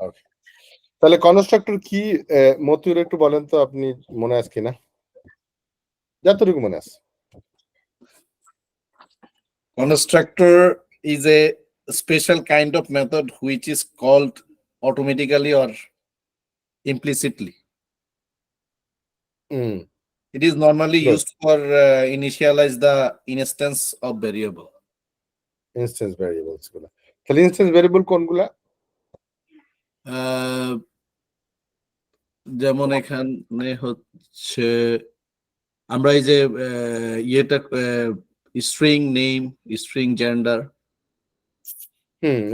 ওকে, তাহলে কনস্ট্রাক্টর কি মতিউর একটু বলেন তো, আপনি মনে আছে কিনা, যতটুকু মনে আছে। Constructor is a special kind of method which is called automatically or implicitly. It is normally Good. used for initialize the instance of variable. Instance variables গুলো, তাহলে ইনস্ট্যান্স ভ্যারিয়েবল কোনগুলা? যেমন এখানে হচ্ছে আমরা এই যে ইয়েটা স্ট্রিং নেম, স্ট্রিং জেন্ডার,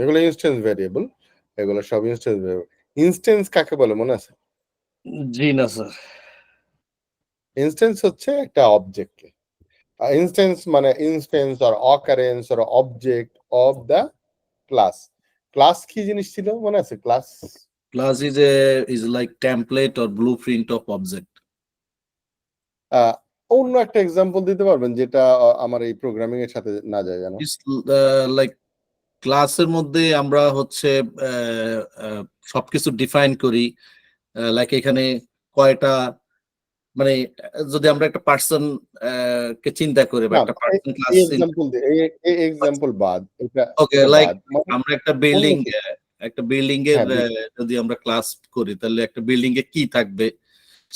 এগুলো ইনস্ট্যান্স ভ্যারিয়েবল, এগুলো সব ইনস্ট্যান্স ভ্যারিয়েবল। ইনস্ট্যান্স কাকে বলে মনে আছে? জি না স্যার। ইনস্ট্যান্স হচ্ছে একটা অবজেক্ট। ইনস্ট্যান্স মানে instance or occurrence or object of the class. Class কি জিনিস ছিল মনে আছে? Class is like template or blueprint of object. অন্য একটা এক্সাম্পল দিতে পারবেন যেটা আমার এই প্রোগ্রামিং এর সাথে না যায় জানো? লাইক ক্লাসের মধ্যে আমরা হচ্ছে সবকিছু ডিফাইন করি, লাইক এখানে কয়টা, মানে যদি আমরা একটা পার্সন কে চিন্তা করি বা একটা পার্সন ক্লাস এক্সাম্পল বাদ, এটা ওকে, লাইক বাদ, আমরা একটা বিল্ডিং এর যদি আমরা ক্লাস করি তাহলে একটা বিল্ডিং এ কি থাকবে,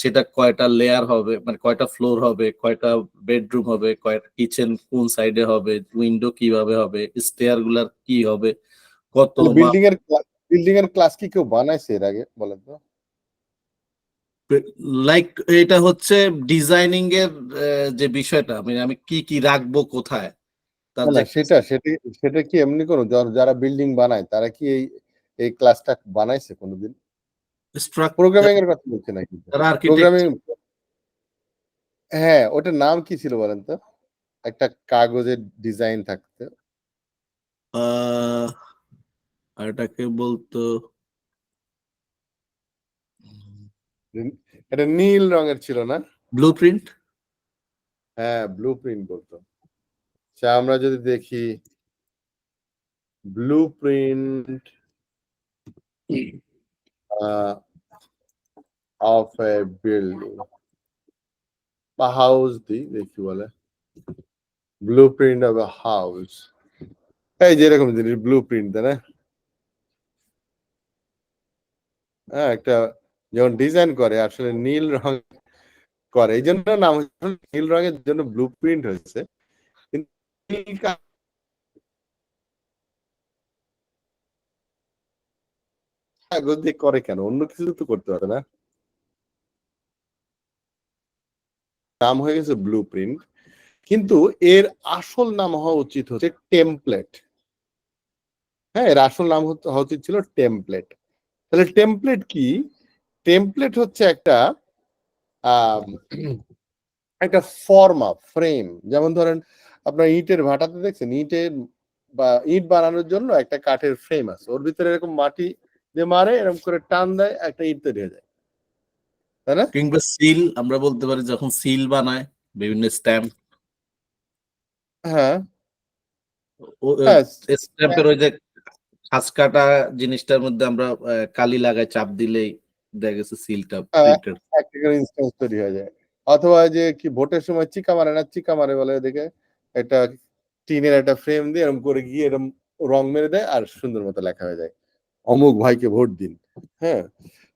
সেটা কয়টা লেয়ার হবে, মানে কয়টা ফ্লোর হবে, কয়টা বেডরুম হবে, কয়টা কিচেন কোন সাইডে হবে, উইন্ডো কিভাবে হবে, স্টেয়ার গুলার কি হবে, কত বিল্ডিং এর ক্লাস কি কেউ বানাইছে এর আগে বলেন তো? লাইক এটা হচ্ছে ডিজাইনিং এর যে বিষয়টা, মানে আমি কি কি রাখবো কোথায়, তার যে সেটা কি এমনি কোনো যারা বিল্ডিং বানায় তারা কি এই ক্লাসটা বানাইছে কোনোদিন? প্রোগ্রামিং এর কথা বলছি নাকি? প্রোগ্রামিং, হ্যাঁ, ওটার নাম কি ছিল বলেন তো? একটা কাগজের ডিজাইন থাকতো, এটাকে বলতো, এটা নীল রঙের ছিল না? ব্লুপ্রিন্ট। হ্যাঁ, ব্লুপ্রিন্ট বলতো। আমরা যদি দেখি ব্লুপ্রিন্ট অফ এ বিল্ডিং বা হাউস দেখি বলে ব্লুপ্রিন্ট অফ এ হাউস, এই যেরকম জিনিস ব্লুপ্রিন্ট, তাই না? হ্যাঁ, একটা যখন ডিজাইন করে আসলে নীল রং করে, এই জন্য নাম নীল রঙের জন্য ব্লুপ্রিন্ট হয়েছে। কিন্তু কাগজ দিয়ে করে কেন? অন্য কিছু তো করতে পারে না? নাম হয়ে গেছে ব্লুপ্রিন্ট, কিন্তু এর আসল নাম হওয়া উচিত হচ্ছে টেমপ্লেট। হ্যাঁ, এর আসল নাম হওয়া উচিত ছিল টেমপ্লেট। তাহলে টেমপ্লেট কি? টেমপ্লেট হচ্ছে একটা একটা ফর্মা ফ্রেম। যেমন ধরেন আপনার ইটের ভাটাতে দেখছেন, ইটের বা ইট বানানোর জন্য একটা কাঠের ফ্রেম আছে, ওর ভিতরে এরকম মাটি দিয়ে মারে, এরকম করে টান দেয়, একটা ইট তৈরি হয়ে যায়, তাই না? কিংবা সিল আমরা বলতে পারি, যখন সিল বানায় বিভিন্ন স্ট্যাম্প, হ্যাঁ, স্ট্যাম্পের ওই যে খাঁজ কাটা জিনিসটার মধ্যে আমরা কালি লাগাই, চাপ দিলেই দেখা গেছে সিলটা প্রিন্টেড একটা ইনস্ট্যান্স তৈরি হয়ে যায়। অথবা যে কি ভোটের সময় চিকা মারে না, চিকা মারে বলে দেখে একটা টিনের একটা ফ্রেম দিয়ে এরকম করে গিয়ে এরকম রং মেরে দেয় আর সুন্দর মতো লেখা হয়ে যায়, অমুক ভাইকে ভোট দিন। হ্যাঁ,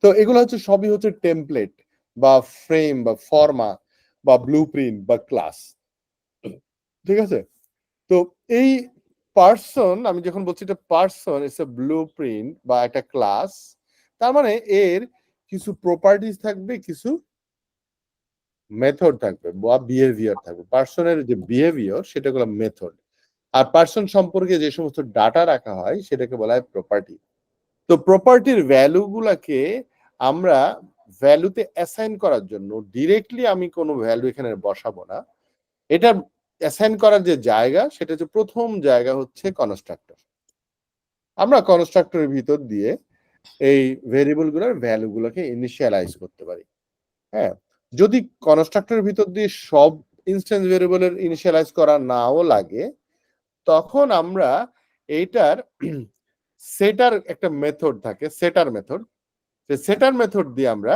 তো এগুলো হচ্ছে সবই হচ্ছে টেমপ্লেট বা ফ্রেম বা ফর্মা বা ব্লুপ্রিন্ট বা ক্লাস, ঠিক আছে? তো এই পার্সন, আমি যখন বলছি এটা পার্সন, ইটস এ ব্লুপ্রিন্ট বা একটা ক্লাস, তার মানে এর কিছু প্রপার্টিজ থাকবে, কিছু মেথড থাকবে বা বিহেভিয়ার থাকবে। পার্সনের যে বিহেভিয়ার সেটা হলো মেথড, আর পার্সন সম্পর্কে যে সমস্ত ডাটা রাখা হয় সেটাকে বলা হয় প্রপার্টি। তো প্রপার্টির ভ্যালু গুলাকে আমরা ভ্যালুতে অ্যাসাইন করার জন্য ডিরেক্টলি আমি কোনো ভ্যালু এখানে বসাবো না, এটা অ্যাসাইন করার যে জায়গা সেটা হচ্ছে প্রথম জায়গা হচ্ছে কনস্ট্রাক্টর। আমরা কনস্ট্রাক্টরের ভিতর দিয়ে এই ভেরিয়েবল গুলোর ভ্যালু গুলোকে ইনিশিয়ালাইজ করতে পারি। হ্যাঁ, যদি কনস্ট্রাক্টরের ভিতর দিয়ে সব ইনস্ট্যান্স ভেরিয়েবলের ইনিশিয়ালাইজ করা নাও লাগে, তখন আমরা এইটার সেটার একটা মেথড থাকে, সেটার মেথড। সেটার মেথড দিয়ে আমরা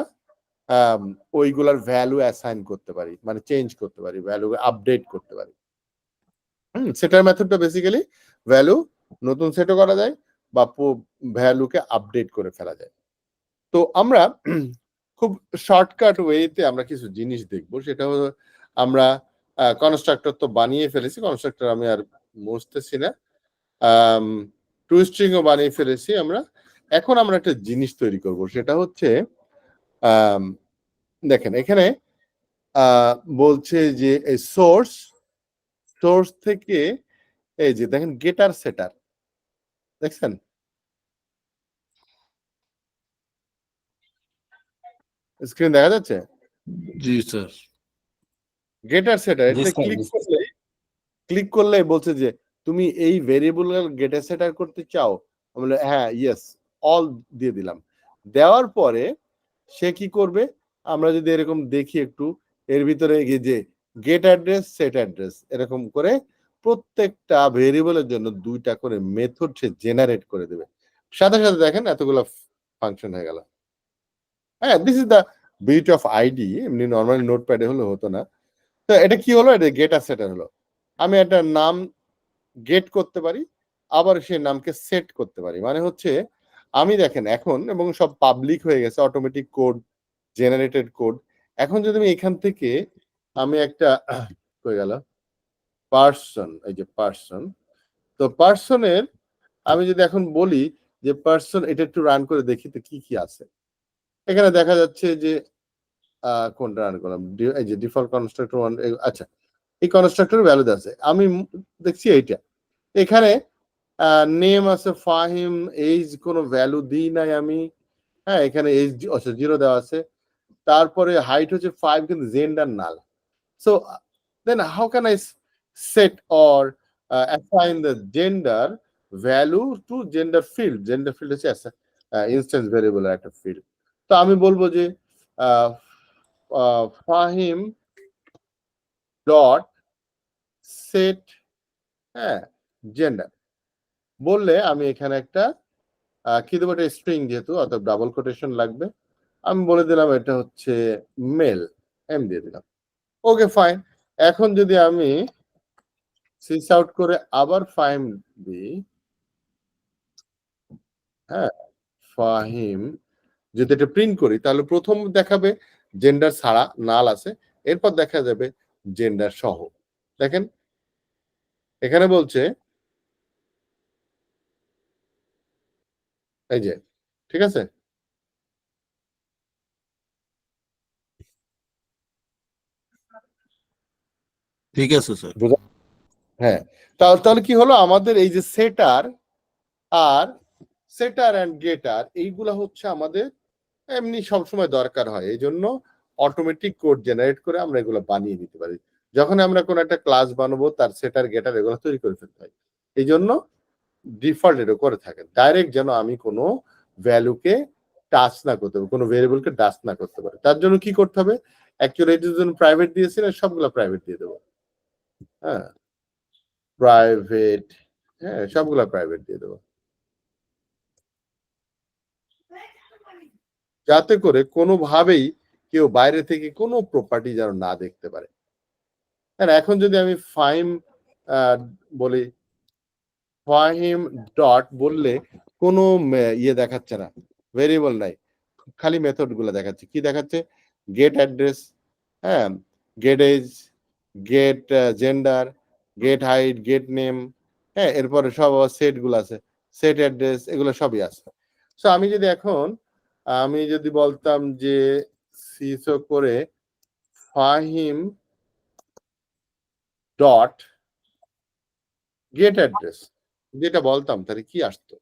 ওইগুলার ভ্যালু অ্যাসাইন করতে পারি, মানে চেঞ্জ করতে পারি, ভ্যালু আপডেট করতে পারি। সেটার মেথডটা বেসিক্যালি ভ্যালু নতুন সেটও করা যায় বা ভ্যালুকে আপডেট করে ফেলা যায়। তো আমরা খুব শর্টকাট ওয়েতে আমরা কিছু জিনিস দেখবো, সেটা হলো আমরা কনস্ট্রাক্টর তো বানিয়ে ফেলেছি, কনস্ট্রাক্টর আমি আর মুছতেছি না, টুইস্ট্রিংও বানিয়ে ফেলেছি আমরা। এখন আমরা একটা জিনিস তৈরি করব, সেটা হচ্ছে দেখেন এখানে বলছে যে এই সোর্স থেকে এই যে দেখেন গেটার সেটার, দেখছেন স্ক্রিন দেখা যাচ্ছে? জি স্যার। গেটার সেটার, জি এটা স্যার, ক্লিক করলে বলছে যে তুমি এই ভেরিয়েবল গেটার সেটার করতে চাও, বলে হ্যাঁ ইয়েস, অল দিয়ে দিলাম। দেওয়ার পরে সে কি করবে, আমরা যদি এরকম দেখি একটু, এর ভিতরে যে গেট অ্যাড্রেস সেট অ্যাড্রেস এরকম করে প্রত্যেকটা ভেরিয়েবলের জন্য 2টা করে মেথড সে জেনারেট করে দেবে। সাথে সাথে দেখেন এতগুলো ফাংশন হয়ে গেল। হ্যাঁ, this is the beauty of ID, এমনি নর্মালি নোটপ্যাডে হলে হতো না। তো এটা কি হলো, এটা গেট আর সেটার হলো। আমি একটা নাম গেট করতে পারি, আবার সেই নামকে সেট করতে পারি। মানে হচ্ছে আমি দেখেন এখন, এবং সব পাবলিক হয়ে গেছে, অটোমেটিক কোড, জেনারেটেড কোড। এখন যদি আমি এখান থেকে আমি একটা হয়ে গেল পার্সন, এই যে পার্সন, তো পার্সনের আমি যদি এখন বলি যে পার্সন, এটা একটু রান করে দেখি তো কি কি আছে। এখানে দেখা যাচ্ছে যে কোনটা রান করলাম, এই যে ডিফল্ট কনস্ট্রাক্টর 1, আচ্ছা এই কনস্ট্রাক্টর ভ্যালু আছে, আমি দেখছি এইটা। এখানে নেম আছে ফাহিম, এইজ কোনো ভ্যালু দিই নাই আমি, হ্যাঁ এখানে এইজ 0 দেওয়া আছে, তারপরে হাইট হচ্ছে 5 কিন্তু gender null. So then how can I set or assign the gender value to gender field? Gender field হচ্ছে ইনস্ট্যান্স ভেরিয়েবল একটা ফিল্ড। তো আমি বলবো যে ফাহিম ডট সেট, হ্যাঁ জেন্ডার বললে আমি এখানে একটা কি দেবো, একটা স্ট্রিং যেহেতু অর্থাৎ ডাবল কোটেশন লাগবে, আমি বলে দিলাম এটা হচ্ছে মেল, এম দিয়ে দিলাম। Okay fine. এখন যদি আমি সিস আউট করে আবার ফাইম দিই, হ্যাঁ ফাহিম, যদি এটা প্রিন্ট করি তাহলে প্রথম দেখাবে জেন্ডার ছাড়া নাল আছে, এরপর দেখা যাবে জেন্ডার সহ। দেখেন এখানে বলছে এই যে, ঠিক আছে? ঠিক আছে স্যার। হ্যাঁ, তাহলে কি হলো, আমাদের এই যে সেটার আর সেটার অ্যান্ড গেটার এইগুলা হচ্ছে আমাদের এমনি সবসময় দরকার হয়, এই জন্য অটোমেটিক কোড জেনারেট করে আমরা এগুলো বানিয়ে নিতে পারি। যখন আমরা কোনো একটা ক্লাস বানাবো তার সেটার গেটার এগুলো তৈরি করে ফেলতে হয়, এই জন্য ডিফল্ট এটা করে থাকে, ডাইরেক্ট যেন আমি কোনো ভ্যালুকে টাচ না করতে পারি, কোনো ভেরিয়েবলকে টাচ না করতে পারি। তার জন্য কি করতে হবে, অ্যাকচুয়ালি এটার জন্য প্রাইভেট দিয়েছিলেন, সবগুলো প্রাইভেট দিয়ে দেবো। হ্যাঁ প্রাইভেট, হ্যাঁ সবগুলা প্রাইভেট দিয়ে দেবো, যাতে করে কোনোভাবেই কেউ বাইরে থেকে কোনো প্রপার্টি যেন না দেখতে পারে। হ্যাঁ, এখন যদি আমি ফাইম বলি, ফাহিম ডট বললে কোনো ইয়ে দেখাচ্ছে না, ভেরিয়েবল নাই, খালি মেথড গুলো দেখাচ্ছে। কি দেখাচ্ছে, গেট অ্যাড্রেস, হ্যাঁ get age, get gender, get height, get name, হ্যাঁ এরপরে সব সেট গুলো আছে, সেট অ্যাড্রেস, এগুলো সবই আছে। সো আমি যদি এখন আমি যদি বলতাম যে সিসো করে ফাহিম ডট গেট অ্যাড্রেস যেটা বলতাম, তাহলে কি আসতো?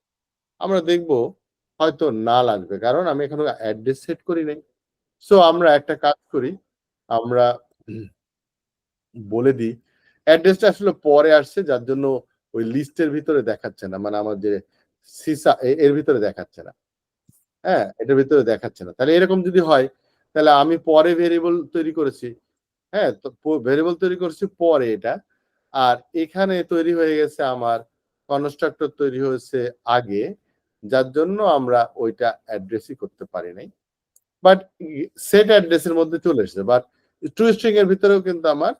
আমরা দেখবো হয়তো নাল আসবে, কারণ আমি এখনো অ্যাড্রেস সেট করি নাই। সো আমরা একটা কাজ করি, আমরা বলে দিই অ্যাড্রেসটা আসলে পরে আসছে, যার জন্য ওই লিস্টের ভিতরে দেখাচ্ছে না, মানে আমার যে সিসা এর ভিতরে দেখাচ্ছে না, হ্যাঁ এটার ভিতরে দেখাচ্ছে না। তাহলে এরকম যদি হয়, তাহলে আমি পরে ভেরিয়েবল তৈরি করেছি, হ্যাঁ তো ভেরিয়েবল তৈরি করছি পরে এটা, আর এখানে তৈরি হয়ে গেছে আমার কনস্ট্রাক্টর তৈরি হয়েছে আগে, যার জন্য আমরা ওইটা অ্যাড্রেসই করতে পারি নাই, বাট সেট অ্যাড্রেসের মধ্যে চলে এসেছে। বাট টু স্ট্রিং এর ভিতরেও কিন্তু আমার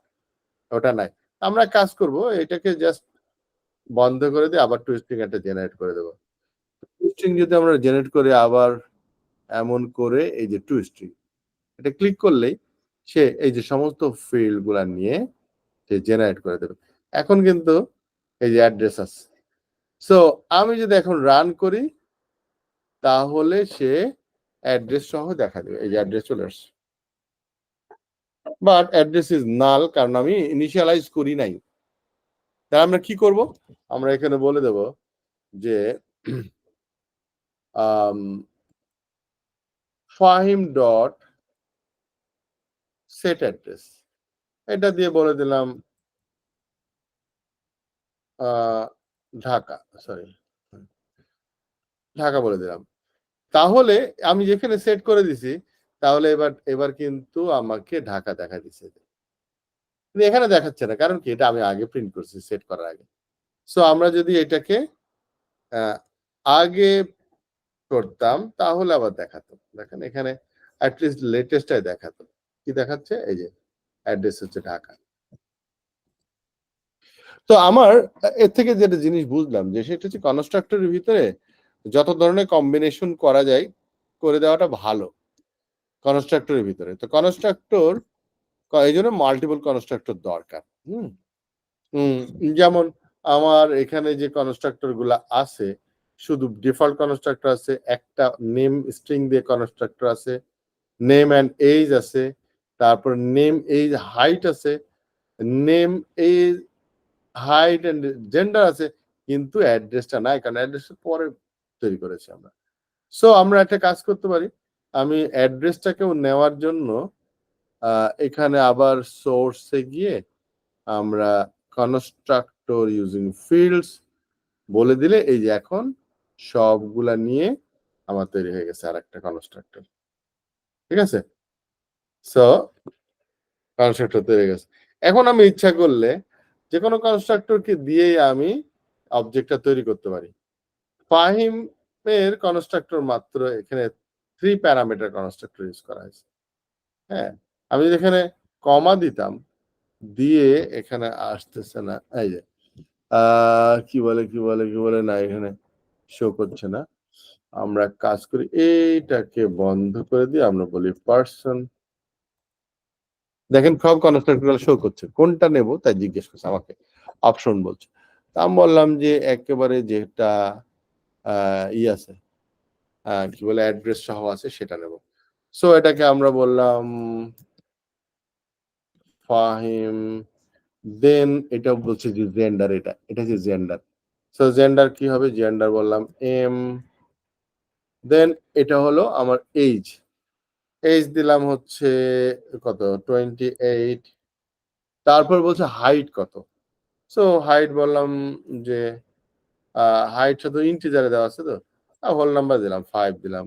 ওটা নাই। আমরা কাজ করব, এটাকে জাস্ট বন্ধ করে দিয়ে আবার টু স্ট্রিং একটা জেনারেট করে দেবো। টু স্ট্রিং যদি আমরা জেনারেট করে আবার এমন করে এই যে টু স্ট্রিং, এটা ক্লিক করলেই সে এই যে সমস্ত ফিল্ড গুলা নিয়ে সে জেনারেট করে দেবে। এখন কিন্তু এই যে অ্যাড্রেস আছে। সো আমি যদি এখন রান করি তাহলে সে অ্যাড্রেস সহ দেখা দেবে, এই যে অ্যাড্রেস চলে আসছে। বাট অ্যাড্রেস ইজ নাল, কারণ আমি ইনিশিয়ালাইজ করি নাই। তাহলে আমরা কি করব, আমরা এখানে বলে দেব যে ফাহিম ডট সেট অ্যাড্রেস, এটা দিয়ে বলে দিলাম ঢাকা, সরি ঢাকা বলে দিলাম। তাহলে আমি যেখানে সেট করে দিছি, তাহলে এবার কিন্তু আমাকে ঢাকা দেখা দিচ্ছে, কিন্তু এখানে দেখাচ্ছে না, কারণ কি এটা আমি আগে প্রিন্ট করছি সেট করার আগে। সো আমরা যদি এটাকে আগে করতাম তাহলে আবার দেখাতো, দেখেন এখানে অ্যাটলিস্ট লেটেস্টটাই দেখাতো। কি দেখাচ্ছে, এই যে অ্যাড্রেস হচ্ছে ঢাকা। তো আমার এর থেকে যেটা জিনিস বুঝলাম যে সেটা হচ্ছে কনস্ট্রাক্টরের ভিতরে যত ধরনের কম্বিনেশন করা যায় করে দেওয়াটা ভালো কনস্ট্রাক্টরের ভিতরে। তো কনস্ট্রাক্টর এই জন্য মাল্টিপল কনস্ট্রাক্টর দরকার। যেমন আমার এখানে যে কনস্ট্রাক্টর গুলা আছে, শুধু ডিফল্ট কনস্ট্রাক্টর আছে, একটা নেম স্ট্রিং দিয়ে কনস্ট্রাক্টর আছে, নেম অ্যান্ড এজ আছে, তারপর নেম এজ হাইট আছে, name age height and gender আছে, কিন্তু অ্যাড্রেসটা নাই, কারণ অ্যাড্রেসটা পরে তৈরি করেছি আমরা। সো আমরা একটা কাজ করতে পারি, আমি অ্যাড্রেসটাকেও নেওয়ার জন্য এখানে আবার সোর্সে গিয়ে আমরা কনস্ট্রাক্টর ইউজিং ফিল্ডস বলে দিলে এই যে এখন সবগুলা নিয়ে আমার তৈরি হয়ে গেছে আর একটা কনস্ট্রাক্টর। ঠিক আছে, সো কনস্ট্রাক্টর তৈরি হয়ে গেছে। এখন আমি ইচ্ছা করলে যে কোনো কনস্ট্রাক্টরকে দিয়েই আমি অবজেক্টটা তৈরি করতে পারি। ফাহিমের কনস্ট্রাক্টর মাত্র এখানে 3 প্যারামিটার কনস্ট্রাক্টর ইউজ করা হয়েছে। হ্যাঁ, আমি যদি এখানে কমা দিতাম, দিয়ে এখানে আসতেছে না, এই যে কি বলে না, এখানে শো করছে না। আমরা কাজ করি, এইটাকে বন্ধ করে দিয়ে আমরা বলি পার্সন। দেখেন সব কনস্ট্রাক্টর শো করছে, কোনটা নেব তাই জিজ্ঞেস করছে আমাকে, অপশন বলছে। আমি বললাম যে একেবারে যেটা ই আছে, কি বলে অ্যাড্রেস সহ আছে সেটা নেব। সো এটাকে আমরা বললাম ফাহিম, দেন এটা বলছে যে জেন্ডার, এটা হচ্ছে জেন্ডার। সো জেন্ডার কি হবে, জেন্ডার বললাম এম, দেন এটা হলো আমার এইজ, এইজ দিলাম হচ্ছে কত 28, তারপর বলছে হাইট কত। সো হাইট বললাম যে হাইট শুধু ইন্টিজারে দেওয়া আছে, তো হোল নাম্বার দিলাম 5 দিলাম,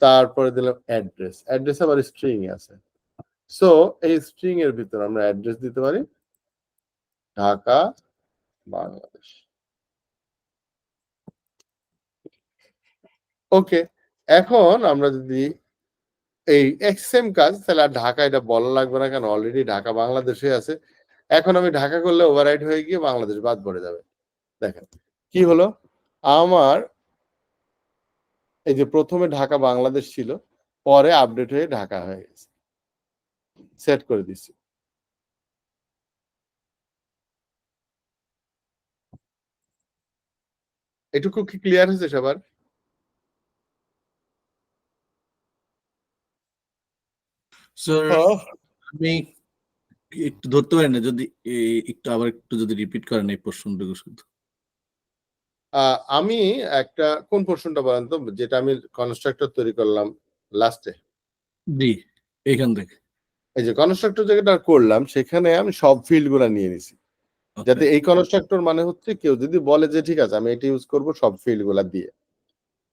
তারপরে দিলাম অ্যাড্রেস, অ্যাড্রেস আবার স্ট্রিং আছে। সো এই স্ট্রিং এর ভিতর আমরা অ্যাড্রেস দিতে পারি ঢাকা বাংলাদেশ। ওকে, এখন আমরা যদি এই সেম কাজ, তাহলে আর ঢাকা এটা বলা লাগবে না, কেন অলরেডি ঢাকা বাংলাদেশে আছে। এখন আমি ঢাকা করলে ওভাররাইট হয়ে গিয়ে বাংলাদেশ বাদ পড়ে যাবে। দেখেন কি হলো, আমার এই যে প্রথমে ঢাকা বাংলাদেশ ছিল, পরে আপডেট হয়ে ঢাকা হয়ে গেছে, সেট করে দিচ্ছি। এটুকু কি ক্লিয়ার হয়েছে সবার? স্যার আমি একটু ধরতে পারি না, যদি একটু আবার একটু যদি রিপিট করেন এই প্রশ্নটুকু শুধু। আমি একটা কোন পোর্শনটা বলেন তো, যেটা আমি কনস্ট্রাক্টর তৈরি করলাম লাস্টে? জি, এখান থেকে। এই যে কনস্ট্রাক্টর যেটা করলাম সেখানে আমি সব ফিল্ড গুলা নিয়ে নিছি, যাতে এই কনস্ট্রাক্টর মানে হচ্ছে কেউ যদি বলে যে ঠিক আছে আমি এটা ইউজ করব সব ফিল্ড গুলা দিয়ে,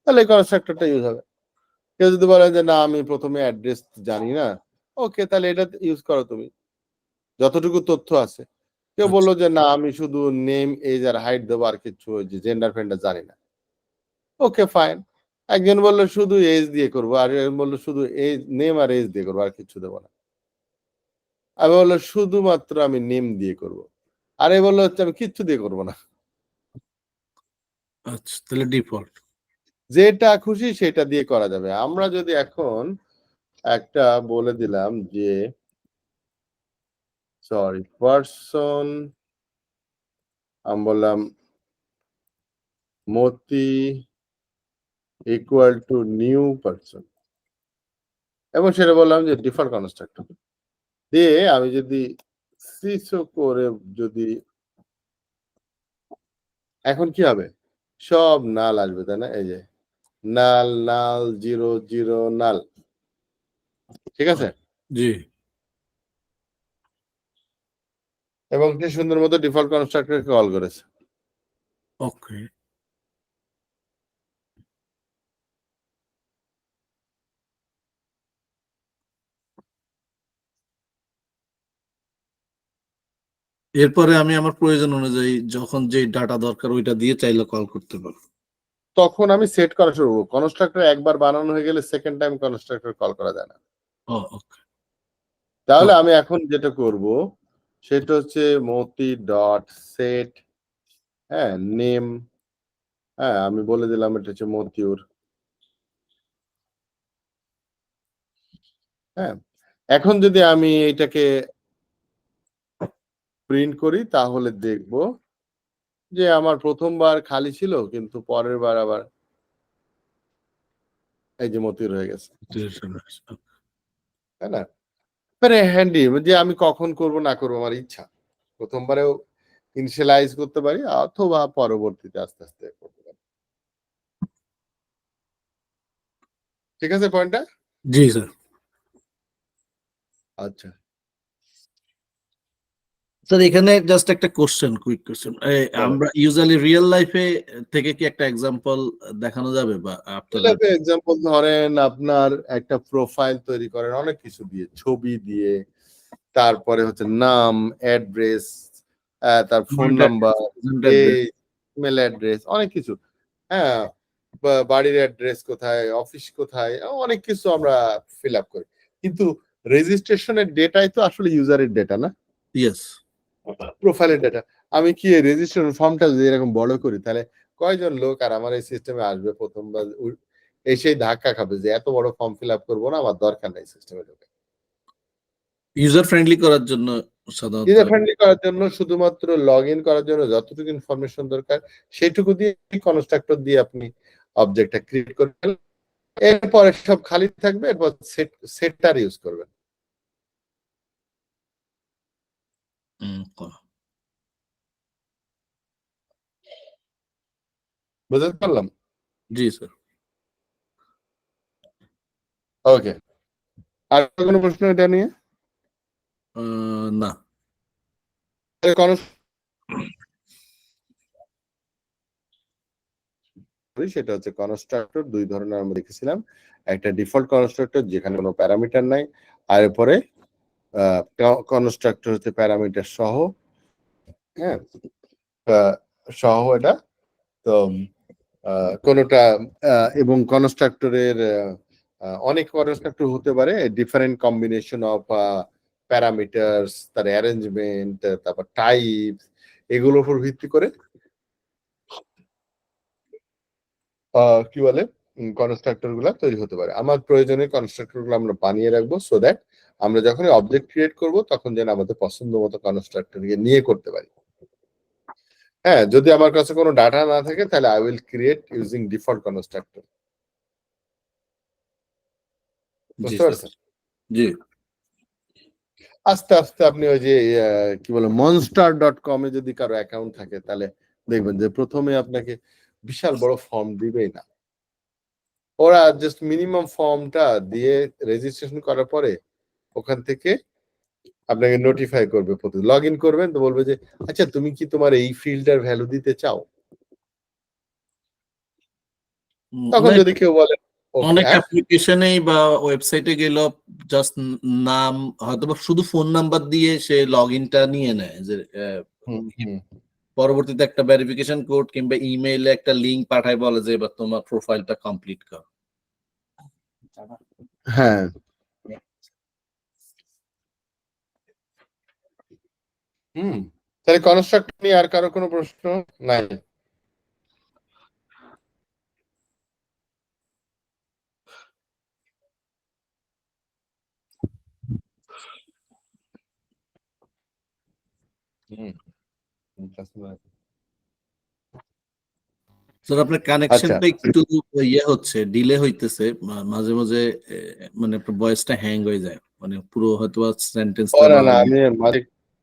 তাহলে এই কনস্ট্রাক্টরটা ইউজ হবে। কেউ যদি বলে যে না আমি প্রথমে অ্যাড্রেস জানি না, ওকে তাহলে এটা ইউজ করো তুমি, যতটুকু তথ্য আছে। কেউ বললো যে না আমি শুধু নেম এজ আর হাইট দেবো আর কিছু, যে জেন্ডার ফেন্ডার জানি না, ওকে ফাইন। একজন বলল শুধু এজ দিয়ে করবো, আর একজন বলল শুধু এজ নেম আর এজ দিয়ে করবো, আর কিছু দেবো না। আমি বললো শুধুমাত্র আমি নেম দিয়ে করব। আর এ বলল হচ্ছে আমি কিচ্ছু দিয়ে করব না। আচ্ছা, তাহলে ডিফল্ট। যেটা খুশি সেটা দিয়ে করা যাবে। আমরা যদি এখন একটা বলে দিলাম যে সরি পারসন, আমি বললাম মতি ইকুয়াল টু নিউ পারসন, এবং সেটা বললাম যে ডিফল্ট কনস্ট্রাক্টর দিয়ে আমি যদি সিসো করে যদি এখন কি হবে, সব নাল আসবে তাই না, এই যে নাল নাল 0 0 নাল, ঠিক আছে। জি। এবং কি সুন্দর মতো ডিফল্ট কনস্ট্রাক্টরকে কল করেছে। ওকে। এরপরে আমি আমার প্রয়োজন অনুযায়ী যখন যে ডাটা দরকার ওইটা দিয়ে চাইলে কল করতে পারবো। তখন আমি সেট করা শুরু করবো। কনস্ট্রাক্টর একবার বানানো হয়ে গেলে সেকেন্ড টাইম কনস্ট্রাক্টর কল করা যায় না। ওকে। তাহলে আমি এখন যেটা করব সেটা হচ্ছে মতি ডট সেট, হ্যাঁ নেম, হ্যাঁ আমি বলে দিলাম এটা হচ্ছে মতিউর। হ্যাঁ, এখন যদি আমি এটাকে প্রিন্ট করি তাহলে দেখব যে আমার প্রথমবার খালি ছিল, কিন্তু পরের বার আবার এই যে মতিউর হয়ে গেছে, তাই না। মানে হ্যান্ডি যে আমি কখন করব না করব আমার ইচ্ছা, প্রথমবারেও ইনিশিয়ালাইজ করতে পারি অথবা পরবর্তীতে আস্তে আস্তে করতে পারি। ঠিক আছে পয়েন্টটা? জি স্যার। আচ্ছা স্যার এখানে জাস্ট একটা কোশ্চেন, কুইক কোশ্চেন, বলেন। আমরা ইউজুয়ালি রিয়েল লাইফে থেকে কি একটা এক্সাম্পল দেখানো যাবে বা আপনারা? এক্সাম্পল ধরেন আপনার একটা প্রোফাইল তৈরি করেন অনেক কিছু দিয়ে, ছবি দিয়ে, তারপরে হচ্ছে নাম, অ্যাড্রেস, তার ফোন নাম্বার, ইমেল অ্যাড্রেস, অনেক কিছু। হ্যাঁ, বাড়ির অ্যাড্রেস কোথায়, অফিস কোথায়, অনেক কিছু আমরা ফিল আপ করি। কিন্তু রেজিস্ট্রেশনের ডেটাই তো আসলে ইউজারের ডেটা না, ইয়েস। প্রোফাইলের ডেটা। আমি কি রেজিস্ট্রেশন ফর্মটা যদি এরকম বড় করি তাহলে কয়জন লোক আর আমার এই সিস্টেমে আসবে প্রথমবার, এসেই ধাক্কা খাবে যে এত বড় ফর্ম ফিল আপ করবো না, আমার দরকার নাই সিস্টেমে ঢোকে। ইউজার ফ্রেন্ডলি করার জন্য সাধারণত ইউজার ফ্রেন্ডলি করার জন্য শুধুমাত্র লগ ইন করার জন্য যতটুকু ইনফরমেশন দরকার সেইটুকু দিয়ে কনস্ট্রাক্টর দিয়ে আপনি অবজেক্টটা ক্রিয়েট করবেন, এরপরে সব খালি থাকবে, এরপর সেটটার ইউজ করবেন। বুঝতে পারলাম? জি স্যার। ওকে, আর কোনো প্রশ্ন এটা নিয়ে? না। সেটা হচ্ছে কনস্ট্রাক্টর দুই ধরনের আমরা দেখেছিলাম, একটা ডিফল্ট কনস্ট্রাক্টর যেখানে কোনো প্যারামিটার নাই, আর এরপরে কনস্ট্রাক্টর হচ্ছে প্যারামিটার সহ, হ্যাঁ সহ এটা। তো কোনটা এবং কনস্ট্রাক্টরের অনেক কনস্ট্রাক্টর হতে পারে, ডিফারেন্ট কম্বিনেশন অফ প্যারামিটারস, তার অ্যারেঞ্জমেন্ট, তারপর টাইপ, এগুলোর উপর ভিত্তি করে কি বলে কনস্ট্রাক্টর গুলা তৈরি হতে পারে। আমার প্রয়োজনীয় কনস্ট্রাক্টর গুলো আমরা বানিয়ে রাখবো, সো দ্যাট আমরা যখন অবজেক্ট ক্রিয়েট করব তখন যেন আমাদের পছন্দ মতো কনস্ট্রাক্টর নিয়ে করতে পারি। হ্যাঁ, যদি আমার কাছে কোনো ডাটা না থাকে তাহলে I will create using default constructor. বুঝতে পারছেন? জি। আস্তে আস্তে আপনি ওই যে কি বলে monster.com এ যদি কারো অ্যাকাউন্ট থাকে তাহলে দেখবেন যে প্রথমে আপনাকে বিশাল বড় ফর্ম দিবেই না, ওরা জাস্ট মিনিমাম ফর্মটা দিয়ে রেজিস্ট্রেশন করার পরে ওখান থেকে আপনাকে নোটিফাই করবে, প্রতি লগ ইন করবেন তো বলবে যে আচ্ছা তুমি কি তোমার এই ফিল্ডটার ভ্যালু দিতে চাও, তখন যদি কেউ বলে ওকে, অনেক অ্যাপ্লিকেশনেই বা ওয়েবসাইটে গেল জাস্ট নাম হয়তো শুধু ফোন নাম্বার দিয়ে সে লগ ইনটা নিয়ে নেয় যে পরবর্তীতে একটা ভেরিফিকেশন কোড কিংবা ইমেইলে একটা লিংক পাঠায় বলে যে এবার তোমার প্রোফাইলটা কমপ্লিট করো। হ্যাঁ তাহলে কনস্ট্রাক্ট নিয়ে আর কারো কোনো প্রশ্ন নাই? স্যার আপনার কানেকশনটা একটু ইয়ে হচ্ছে, ডিলে হইতেছে মাঝে মাঝে, মানে আপনার ভয়েসটা হ্যাং হয়ে যায়, মানে পুরো হয়তো সেন্টেন্সটা না আমি মাঝে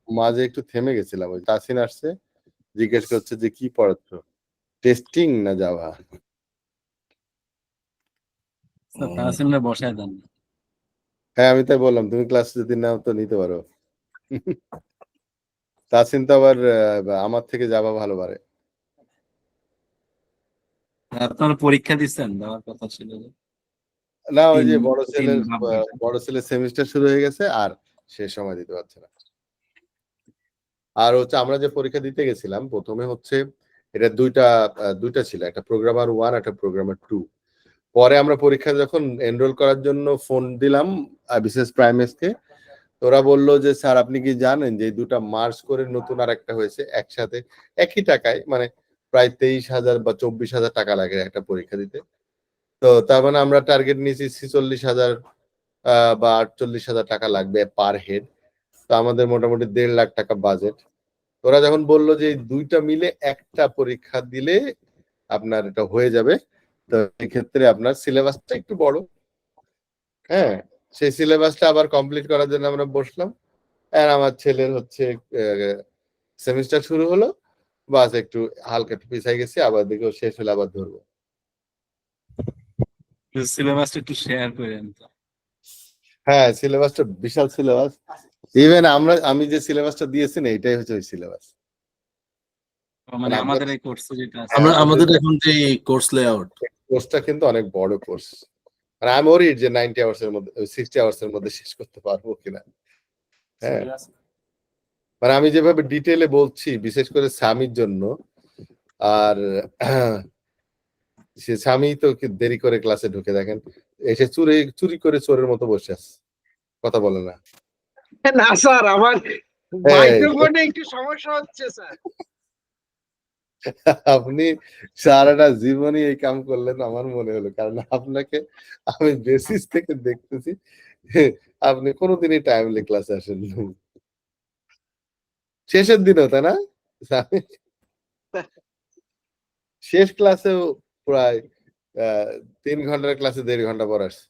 মাঝে একটু থেমে গেছিলাম, ওই তাসিন আসছে জিজ্ঞেস করছে যে কি পড়াচ্ছ, টেস্টিং না যাওয়া? তাহসিনরা বসায় দেন। হ্যাঁ আমি তাই বললাম তুমি ক্লাস যদি নাও তো নিতে পারো। তাসিন তো আবার আমার থেকে যাওয়া ভালো পারে। আপনারা পরীক্ষা দিচ্ছেন, দেওয়ার কথা ছিল যে। না ওই যে তিন বড় ছেলের সেমিস্টার শুরু হয়ে গেছে আর সে সময় দিতে পারছে না। আর হচ্ছে আমরা যে পরীক্ষা দিতে গেছিলাম প্রথমে হচ্ছে এটা দুইটা ছিল, একটা প্রোগ্রামার 1 একটা প্রোগ্রামার 2। পরে আমরা পরীক্ষা যখন এনরোল করার জন্য ফোন দিলাম বিশেষ প্রাইমেসকে, ওরা বললো যে স্যার আপনি কি জানেন যে দুটা মার্চ করে নতুন আর একটা হয়েছে একসাথে একই টাকায়, মানে প্রায় 23,000 বা 24,000 টাকা লাগে একটা পরীক্ষা দিতে। তো তার মানে আমরা টার্গেট নিয়েছি 46,000 বা 48,000 টাকা লাগবে পার হেড। তো আমাদের মোটামুটি 1.5 লাখ টাকা বাজেট। ওরা যখন বললো যে এই দুইটা মিলে একটা পরীক্ষা দিলে আপনার এটা হয়ে যাবে, তো এক্ষেত্রে আপনার সিলেবাসটা একটু বড়, হ্যাঁ সেই সিলেবাসটা আবার কমপ্লিট করার জন্য আমরা বসলাম। আর আমার ছেলের হচ্ছে সেমিস্টার শুরু হলো, বাস একটু হালকা একটু পিছাই গেছি, আবার দেখো শেষ হলে আবার ধরবো। সিলেবাসটা একটু শেয়ার করেন তো। হ্যাঁ সিলেবাসটা বিশাল সিলেবাস, ইভেন আমি যে সিলেবাসটা দিয়েছি না এটাই হচ্ছে ওই সিলেবাস। মানে আমাদের এই কোর্সে যেটা আছে। আমাদের এখন যে কোর্স লেআউট, কোর্সটা কিন্তু অনেক বড় কোর্স, মানে আমি ওরিড যে 90 আওয়ার্স এর মধ্যে 60 আওয়ার্স এর মধ্যে শেষ করতে পারবো কিনা। হ্যাঁ মানে আমি যেভাবে ডিটেইলে বলছি বিশেষ করে স্বামীর জন্য, আর সে স্বামী তো দেরি করে ক্লাসে ঢুকে, দেখেন এসে চুরি করে চোরের মতো বসে আছে, কথা বলে না। না স্যার, আমার মাইক্রোফোনে একটু সমস্যা হচ্ছে স্যার। আপনি সারাটা জীবনই এই কাম করলেন আমার মনে হলো, কারণ আপনাকে আমি বেসিস থেকে দেখতেছি আপনি কোনোদিনই টাইমলি ক্লাসে আসেন শেষের দিনও, তাই না? শেষ ক্লাসেও প্রায় 3 ঘন্টার ক্লাসে 1.5 ঘন্টা পর আসছে।